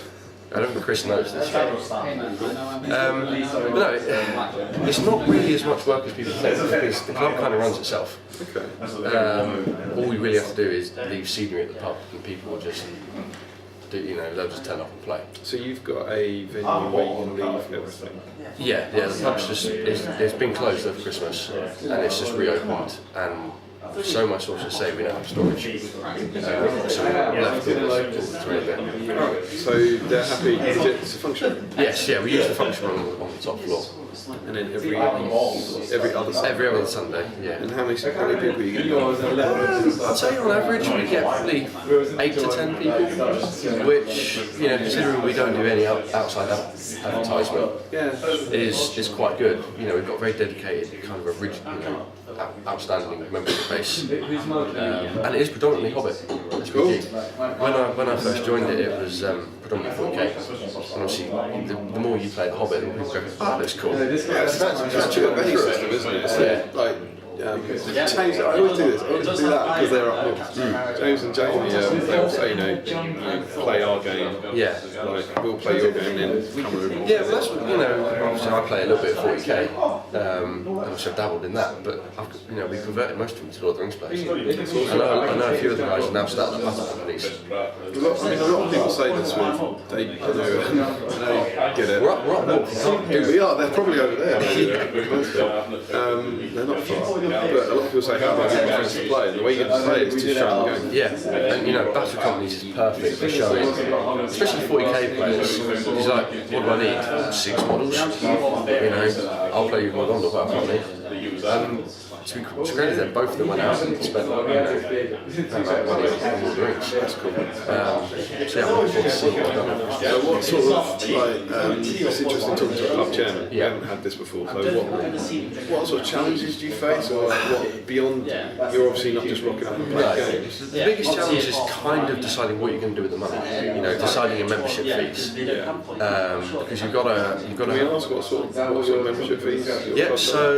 I don't think Chris knows this yet. But no, it's not really as much work as people think, because the club kind of runs itself. Okay. All we really have to do is leave scenery at the pub, and people will just they'll just turn up and play. So you've got a venue where you can leave everything? Yeah, the pub's just, it's been closed over Christmas, and it's just reopened, and so much also say we don't have storage. So we left it as really bit. Alright, so they're happy, it's a function room? Yes, yeah, we use the function room on the top floor. And then every other Sunday? Every other Sunday, yeah. And how many people are you getting? I'd say on average we get probably 8 to 10 people, which, considering we don't do any outside advertisement, is quite good. We've got very dedicated, kind of original, outstanding membership base, and it is predominantly Hobbit. SPG. When I first joined it, it was predominantly 40k, and obviously the more you play the Hobbit, the more people go, oh, that's cool. It's actually a venue system, isn't it? So, like, James, I always do this. I always do that because they're up north. James and Jamie, they'll say, play our game. Yeah. Like, we'll play your game and then come over. Yeah, well, that's obviously I play a little bit of 40k, and obviously I've dabbled in that, but we converted most of them to Lord of the Rings players. I know a few of the guys are now starting up battle companies. A lot of people say this with, they get it. We're up north. We are, they're probably over there. They're not far. But a lot of people say, how do I get my friends to play? And the way you get to play is to show them the game. Yeah, and battle companies is perfect for showing, especially 40k players. He's like, what do I need? 6 models? I'll play you with my Gondor battle company. To be credited, both of them went out and spent money on the drinks. That's cool. So yeah, I'm looking forward to seeing what they're done. So what sort of, it's interesting talking to a club chairman. We haven't had this before. So what sort of challenges do you face, or what beyond? You're obviously not just rocking up and playing games. The biggest challenge is kind of deciding what you're going to do with the money. You know, deciding your membership fees. Because you've got to. Can we ask what sort of membership fees? Yeah. So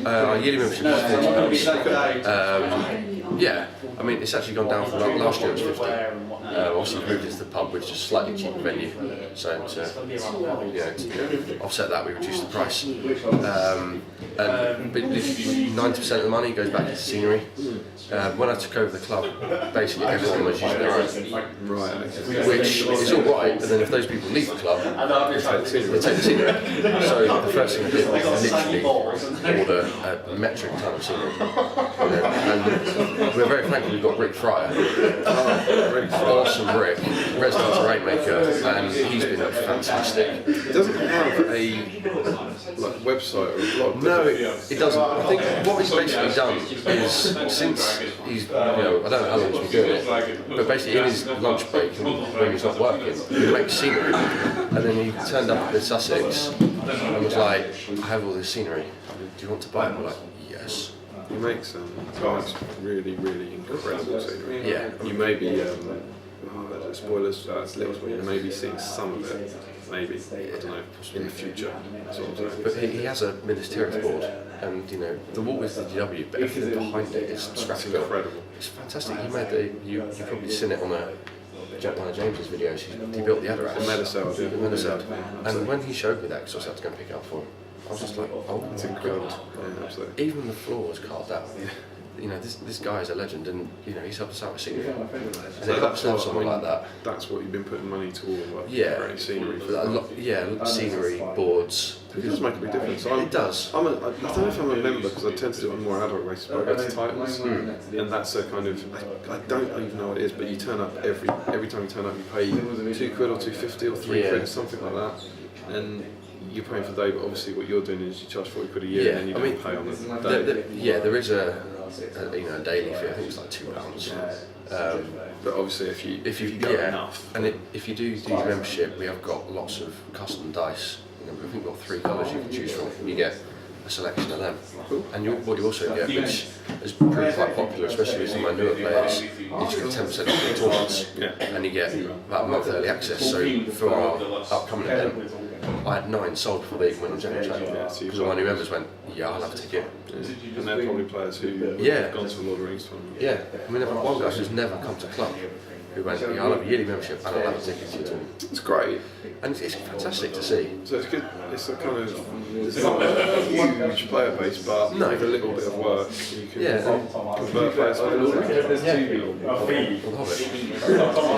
our yearly membership is £40. Yeah, I mean it's actually gone down from last year. It was £50. Obviously we moved into the pub, which is a slightly cheaper venue. So to offset that, we reduced the price. But 90% of the money goes back into scenery. When I took over the club, basically everyone was using their own. Right. Which is all right, but then if those people leave the club, they take the scenery. So the first thing I did was literally order a metric ton of scenery. And we're very thankful we've got Rick Fryer, awesome Rick, resident terrain maker, and he's been fantastic. It doesn't have a website or a blog. No, it doesn't. I think what he's basically done is, since he's, I don't know how long he's been doing it, but basically in his lunch break when he's not working, he makes scenery, and then he turned up in Sussex and was like, I have all this scenery, do you want to buy it? We're like, yes. He makes really, really incredible scenery. Yeah. You may be, spoilers, you may be seeing some of it, maybe, I don't know, in the future. Sort of. But he has a ministerial board, and the wall is the GW, but everything behind it is scratch built. Incredible. It's fantastic. He made you've probably seen it on one of James's videos. He built the other house. The Medicel, yeah. The Medicel. And when he showed me that, because I had to go and pick it up for him, I was just like, oh, It's incredible. Yeah, absolutely. even the floor was carved out. This guy is a legend, and he's helped us out with scenery. And they helped us have someone like that. That's what you've been putting money toward, Yeah, scenery. Scenery, boards. It does make a big difference. It does. I don't know if I'm a member because I tend to do it on a more adult basis, but I go to titles, and that's a kind of, I don't even know what it is, but you turn up every time you turn up, you pay £2 or £2.50 or £3, something like that, and you're paying for the day. But obviously, what you're doing is you charge £40 a year, and you don't pay on the day. There is a daily fee. I think it's like £2. But obviously, if you go enough, and if you do your membership, we have got lots of custom dice. I think we've got 3 colours you can choose from. You get a selection of them, and what you also get, which has proved quite popular, especially with some of my newer players, is you get 10% off the tournaments, and you get about a month early access. So for our upcoming event, I had 9 sold before they even went on general chat, because all my new members went, I'll have a ticket. And they're probably players who have gone to the Lord of the Rings tournament. Yeah, I mean, I've got one guy who's never come to club, who went, I'll have a yearly membership and I'll have a ticket to your tournament. It's great. And it's fantastic to see. So it's good. It's a kind of, it's not a huge player base, but with a little bit of work, you can convert players to the Lord of the Rings.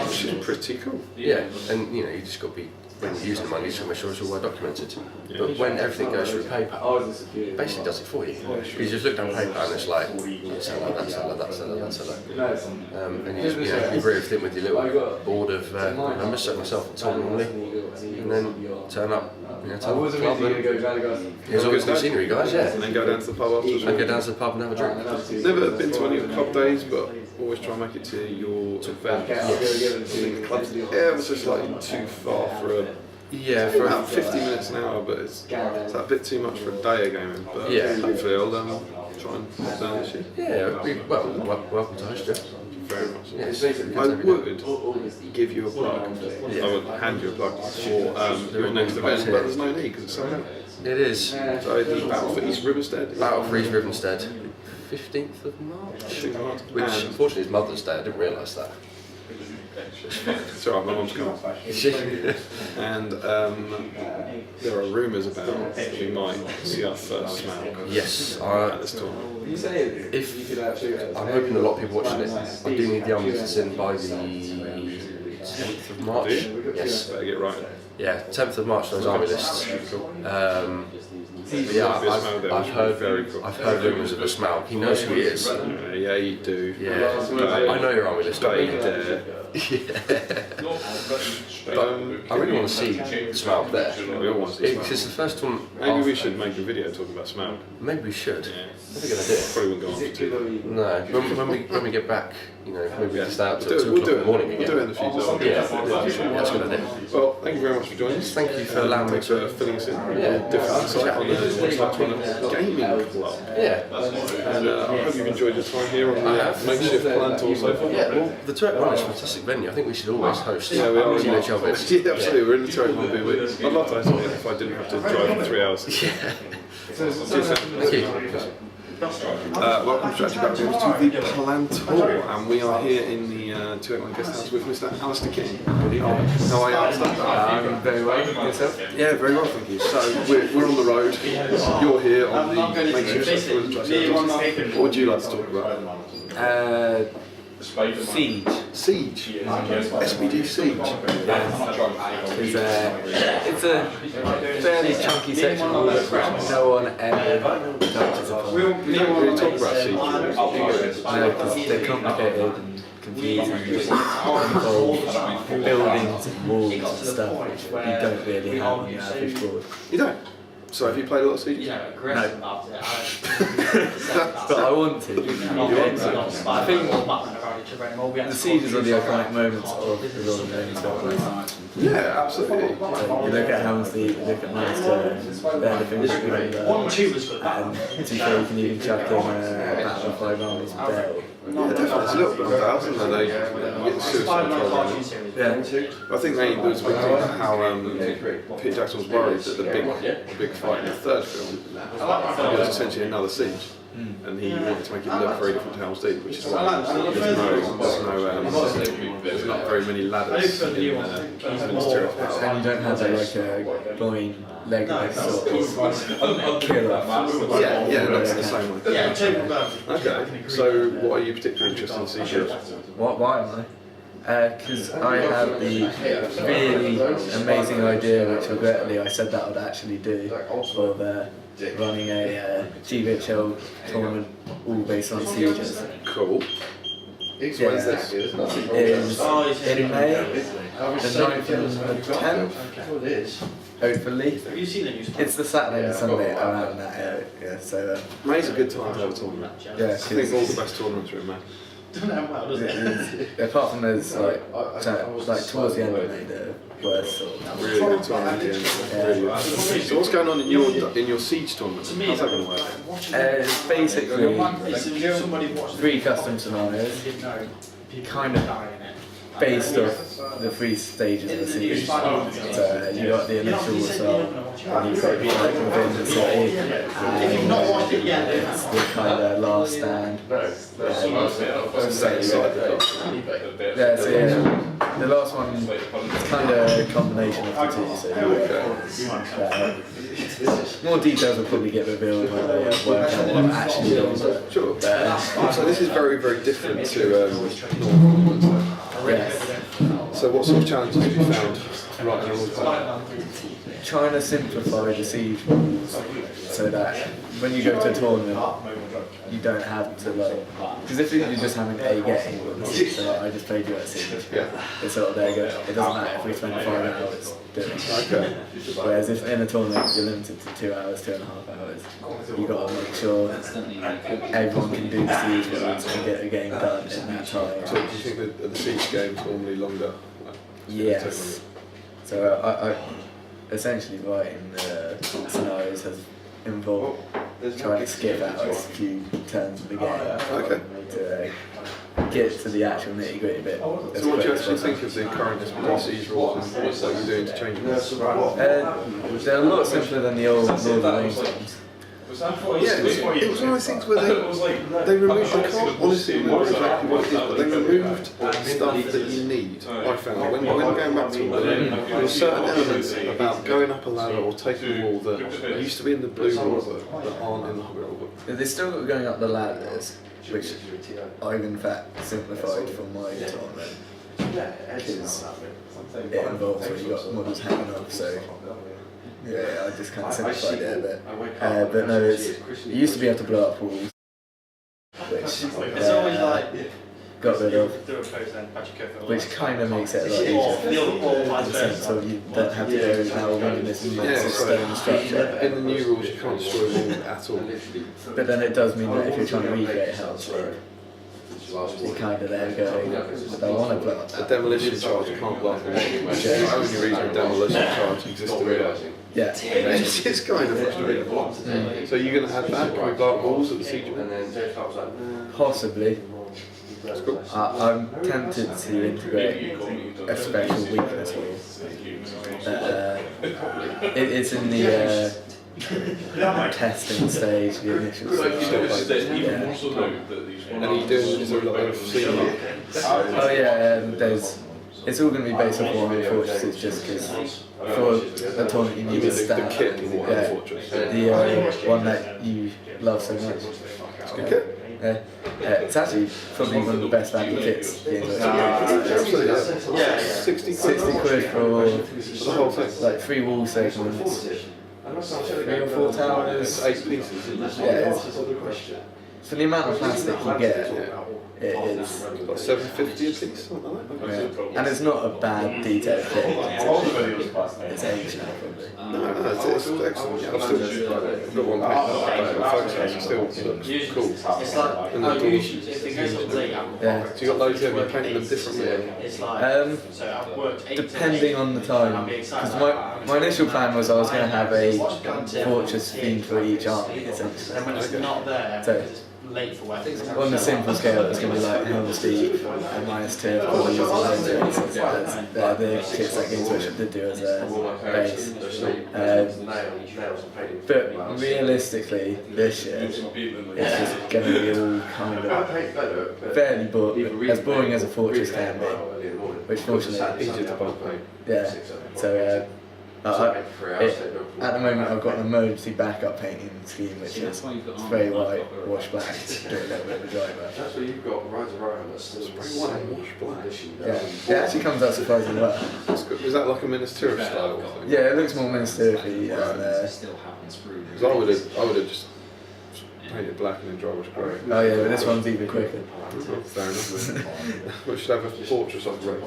Which is pretty cool. Yeah, and you just got to be, when you're using the money, to make sure it's all well documented. But when everything goes through PayPal, it basically does it for you. You just look down PayPal and it's like, seller, that seller, that seller, that seller. And you just, you agree everything with your little board of members, so myself and Tom normally, and then turn up, turn up to the club and here's all the scenery, guys, And then go down to the pub afterwards. And go down to the pub and have a drink. Never been to any of the club days, but always try and make it to your event. I think the club's ever so slightly too far for a. For about 50 minutes an hour, but it's a bit too much for a day of gaming. But hopefully I'll try and put down this year. Welcome to host, Jeff. Very much. I would give you a plug. I would hand you a plug for your next event, but there's no need because it's sold out. It is. So the Battle for East Riverstead. Battle for East Riverstead, 15th of March. Which unfortunately is Mother's Day. I didn't realise that. It's alright, my mum's coming. And there are rumours about we might see our first smack. Yes, at this tournament. I'm hoping a lot of people watching it. I do need the answers in by the 10th of March. Yes. Better get right. Yeah, 10th of March, those army lists. Yeah, I've heard rumours of a Smaug. He knows who he is. Yeah, you do. Yeah, I know your army list. But Yeah. But I really want to see Smaug there. We all want to see Smaug. Because the first one. Maybe we should make a video talking about Smaug. Maybe we should. Yeah. That's a good idea. Probably wouldn't go on for too long. No, when we get back, maybe we just out till 2 We'll o'clock do in the morning it. again. We'll do it in the future. Yeah, that's a good idea. Well, thank you very much for joining us. Thank you for allowing me Thanks for filling us in. Yeah. Different insight on what's like to run a gaming club. Yeah. And I hope you've enjoyed your time here on the makeshift PalanTOUR so far. Yeah, well, the Turk One is a fantastic venue. I think we should always host Yeah, we are. GBHL events. Yeah, absolutely. We're in the Turk One. I'd love to host it if I didn't have to drive for 3 hours. Yeah. Thank you. Welcome to the PalanTOUR, and we are here in the 281 guest house with Mr. Alistair King. How are you, Alistair? I'm very well. Yourself? Yeah, very well, thank you. So we're on the road. You're here on the makeshift festival of Triceratops. What would you like to talk about? Siege. Siege. SBD Siege. It's a fairly chunky section of it which no one ever touches upon. We don't really talk about Siege. No, because they're complicated and confusing and involve buildings and walls and stuff which you don't really have on your average board. You don't? So have you played a lot of Siege? No. But I want to. I think the sieges are the iconic moments of the Lord of the Rings story. Yeah, absolutely. You look at Helmsley, you look at Mansfield, they're the things that we remember. And to be fair, you can even chuck in Battle of Five Armies with Dale. Yeah, definitely. It's a little bit of that, isn't there? They get suicide program. Yeah. I think there was a big thing about how Peter Jackson was worried that the big fight in the third film was essentially another siege. And he wanted to make it look very different to Helm's Deep, which is why there's not very many ladders in Ministerial House. And you don't have like a glowing Legolas sort of killer. Yeah, that's the same way. Okay, so what are you particularly interested in Siege? Why am I? Because I had the really amazing idea, which regrettably I said that I would actually do, of running a GBHL tournament all based on sieges. Cool. Yeah. It's in May, the 9th and the 10th, hopefully. It's the Saturday and Sunday around that area, yeah, so... May's a good time to have a tournament. Yeah, I think all the best tournaments are in May. apart from those, like towards the end of May, the worst sort of... Really good tournament at the end. Really good. So what's going on in your Siege tournament? How's that going to work? It's basically 3 custom scenarios, kind of based off the 3 stages of the siege. So you got the initial assault, and you've got like within the city, and it's the kind of last stand. The last one is kind of a combination of the 2, so more details will probably get revealed when they work out what actually doing. Sure. So this is very, very different to normal. Yes. So what sort of challenges have you found writing a rule plan? Trying to simplify the siege rules so that when you go to a tournament, you don't have to because if you're just having a game, so I just played you at siege. Yeah. It's sort of there you go. It doesn't matter if we spend 5 hours doing it. Okay. Whereas if in a tournament you're limited to 2 hours, 2.5 hours, you got to make sure everyone can do the siege rules and get a game done in that time. So do you think that the Siege game's normally longer? Yes. So I essentially writing the scenarios has involved trying to skip out a few turns of the game to get to the actual nitty gritty bit. So what do you actually think of the current SBD Siege rules and what you're doing to change them? They're a lot simpler than the old Lord of the Rings ones. Yeah, it was one of those things where they removed, I can't honestly remember exactly what it is, but they removed stuff that you need, I found. When going back to them, there were certain elements about going up a ladder or taking a wall that used to be in the blue rulebook that aren't in the Hobbit rulebook. They're still going up the ladders, which I've in fact simplified from my tournament. because it involves when you've got models hanging off, so yeah, I just kind of simplified it a bit. But no, it used to be able to blow up walls, which got rid of, which kind of makes it a lot easier in the sense of you don't have to go now running this massive stone structure. In the new rules, you can't destroy a wall at all. But then it does mean that if you're trying to recreate house, you kind of there going, I want to blow up A demolition charge can't block the wall, which is the only reason a demolition charge exists to realize. Yeah. It's kind of frustrating. So you're going to add that? Can we blow up walls at the siege? Possibly. I'm tempted to integrate a special weakness wall. It's in the testing stage, the initial stage. And are you doing, is there a lot of ceiling? Oh yeah, it's all going to be based off Warhammer Fortresses just because for a tournament you need to stand. The kit in Warhammer Fortress. The one that you love so much. It's a good kit. It's actually probably one of the best value kits the English Absolutely, yeah. 60 quid for the whole thing. like 3 wall segments, 3 or 4 towers. 8 pieces. Yeah, for the amount of plastic you get, it's About 750 a piece, something like that. yeah. And it's not a bad detailed kit. It's aged now probably. No, it's excellent. Yeah, I've still got one painted up, but photos it still looks cool. And the doors. Yeah. So you got loads of them, you painted them differently. Depending on the time, because my initial plan was I was going to have a fortress theme for each army essentially. So on the simple scale, it's going to be like Helm's Deep and -2 they're the kits that Games Workshop did do as a base. But realistically, this year, it's just going to be all kind of fairly as boring as a fortress can be, which fortunately Easier to bulk paint. yeah. So at the moment I've got an emergency backup painting scheme which is spray white, wash black, do a little bit of a driver. That's where you've got Rise of Rome, that's spray white and wash black. Yeah, it actually comes out surprisingly well. That's good. Is that like a Minas Tirith style thing? Yeah, it looks more Ministerial-y Because I would have just painted black and then dry wash grey. oh yeah, but this one's even quicker. Fair enough. We should have a fortress of red.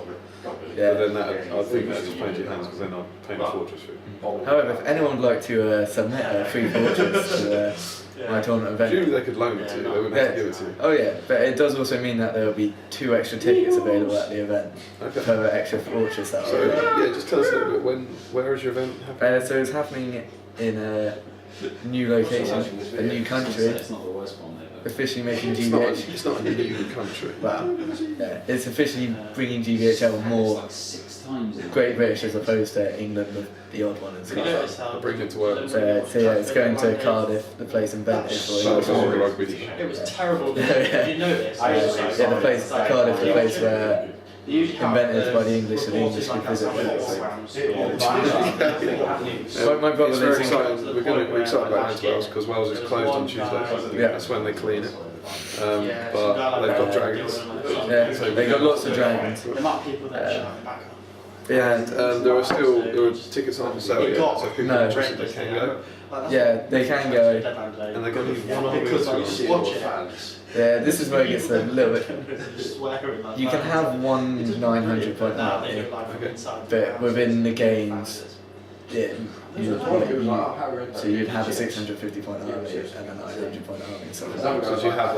Yeah. But then I think you should just paint your hands because then I'd paint a fortress for you. However, if anyone would like to submit a free fortress to my tournament event. Presumably they could loan it to you, they wouldn't have to give it to you. Oh yeah, but it does also mean that there will be 2 extra tickets available at the event per extra fortress that So yeah, just tell us a little bit, where is your event happening? So it's happening in a new location, a new country, officially making GBHL. It's not a new country. Well, yeah, it's officially bringing GBHL more Great British as opposed to England with the odd one in Scotland. I'll bring it to work. So yeah, it's going to Cardiff, the place invented for That's all the English. rugby. It was terrible. Yeah. Did you notice? Yeah, the place, Cardiff, the place where invented by the English so the English could visit. My brother It's lives very in exciting. We're excited about it as Wales because Wales is closed on Tuesday. Yeah. That's when they clean it. But they've got dragons. Yeah, they got lots of dragons. The amount of people that shut it back up. Yeah, And there are tickets on sale yet, so people are interested they can go. yeah, they can go. And they're going to need one army to Yeah, this is where it gets a little bit. You can have one 900 point army, but within the games, yeah, so you'd have a 650 point army and a 900 point army and stuff like that. Because you have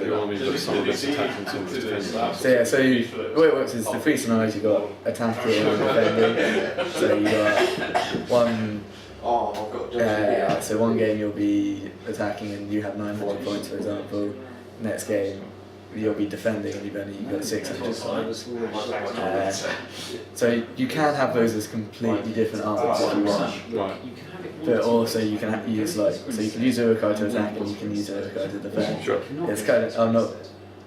your army that's some that's attacking, some that's defending. So yeah, so the way it works is the 3 scenarios you got attacking and defending. So you got one. So one game you'll be attacking and you have 900 points, for example. Next game you'll be defending and you've got 600 points. So you can have those as completely different armies if you want. Right. But also you can use so you can use Uruk-hai to attack and you can use Uruk-hai to defend. Sure. It's kind of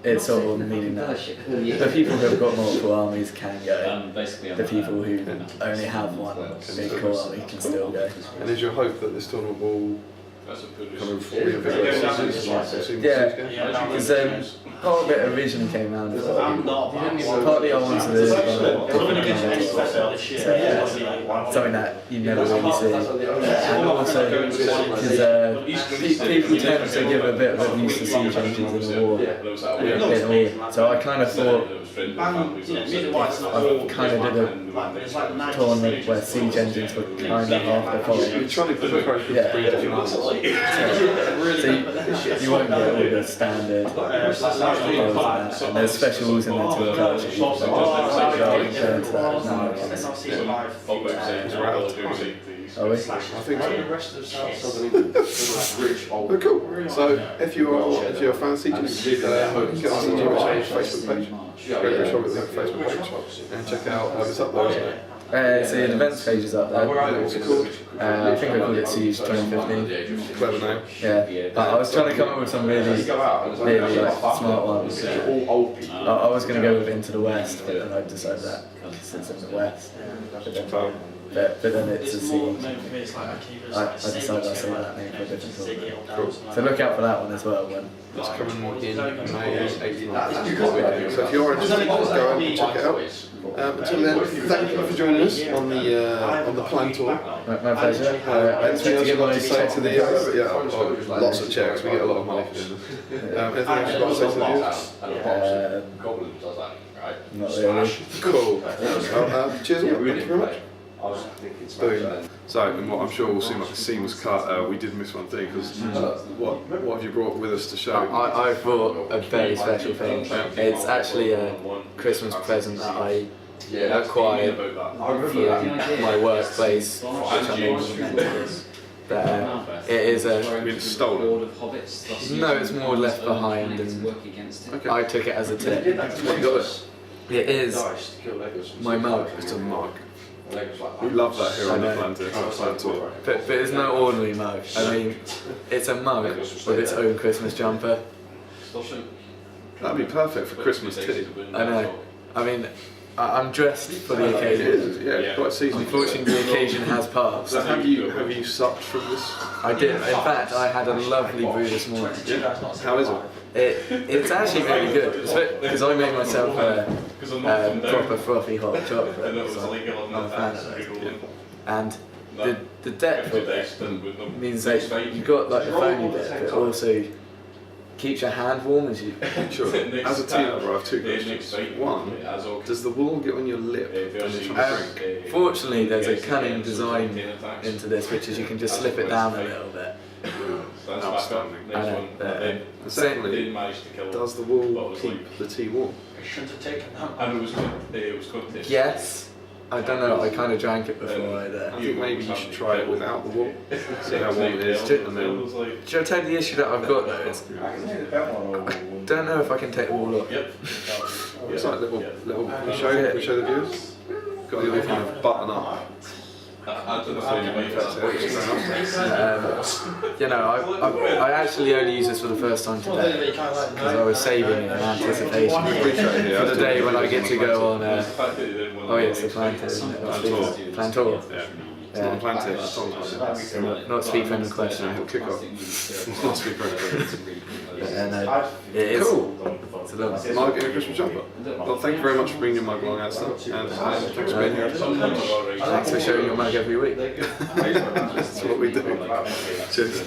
it's sort of meaning that the people who have got multiple armies can go. The people who only have one big core army can still go. And is your hope that this tournament will coming for your videos? Yeah, because part of it originally came around. Partly I wanted to something that you never really see, and also because people tend to give a bit of abuse to siege engines in the war. So I kind of thought I kind of did a tournament where siege engines were kind of half the fault. You're trying to put the approach with So you won't get all the standard and there's specials in there to encourage you. Are we? I think so. Oh, cool. So if you're a fan of Sieges, get on the GBHL Facebook page, Facebook page, and check out it's up there, isn't it? So the events page is up there. What's it called? I think I called it Siege 2015. Clever name. Yeah, but I was trying to come up with some really smart ones. I was going to go with Into the West, but then I decided that since it's in the West. But then it's a Siege. I decided I'll say that name for a different tournament. Cool. So look out for that one as well. It's coming in May 8th. So if you're interested, go and check it out. Until then, thank you for joining us on the Palantour. My pleasure. Anything else you'd like to say to the lots of checks, we get a lot of money for doing this. Anything else you'd like to say to the viewers? Not really. Cool. Cheers, thank you very much. Boom. So, and what I'm sure will seem like a seamless cut, we did miss one thing, because what have you brought with us to show? I brought a very special thing. It's actually a Christmas present that I acquired from my workplace, which I'm implementing. But it is It's stolen. no, it's more left behind, and I took it as a tip. What you got this? It is my mug. It's a mug. We love that here on the Palantir. But it's no ordinary mug. I mean, it's a mug with its own Christmas jumper. That'd be perfect for Christmas tea. I know. I mean, I'm dressed for the occasion. Yeah, quite seasonal. Unfortunately, the occasion has passed. So have you supped from this? I did. In fact, I had a lovely brew this morning. How is it? It's actually really good, because I made myself a proper frothy hot chocolate, so I'm a fan of it. And the depth of it means that you've got like the foamy bit, but also keeps your hand warm as you... Sure. As a tea lover, I have two questions. One, does the wool get on your lip when you're trying to drink? Fortunately, there's a cunning design into this, which is you can just slip it down a little bit. Outstanding. And secondly, does the wool keep the tea warm? yes. I don't know, I kind of drank it before I I think maybe you should try it without the wool, see how warm it is, and then... Should I tell you the issue that I've got though? Is I don't know if I can take the wool off. It's like little can you show the viewers? Got the other kind of button up. You know, I actually only used this for the first time today because I was saving it in anticipation for the day when I get to go on. Oh yes, the Palantir, isn't it? PalanTOur. Yeah. Palantir. Not speak friendly question. It'll kick off. Not speak friendly. It is. Cool. Mug and a Christmas jumper. Well, thank you very much for bringing your mug along, Aston, and thanks for being here. Thanks for showing your mug every week. That's what we do. Cheers.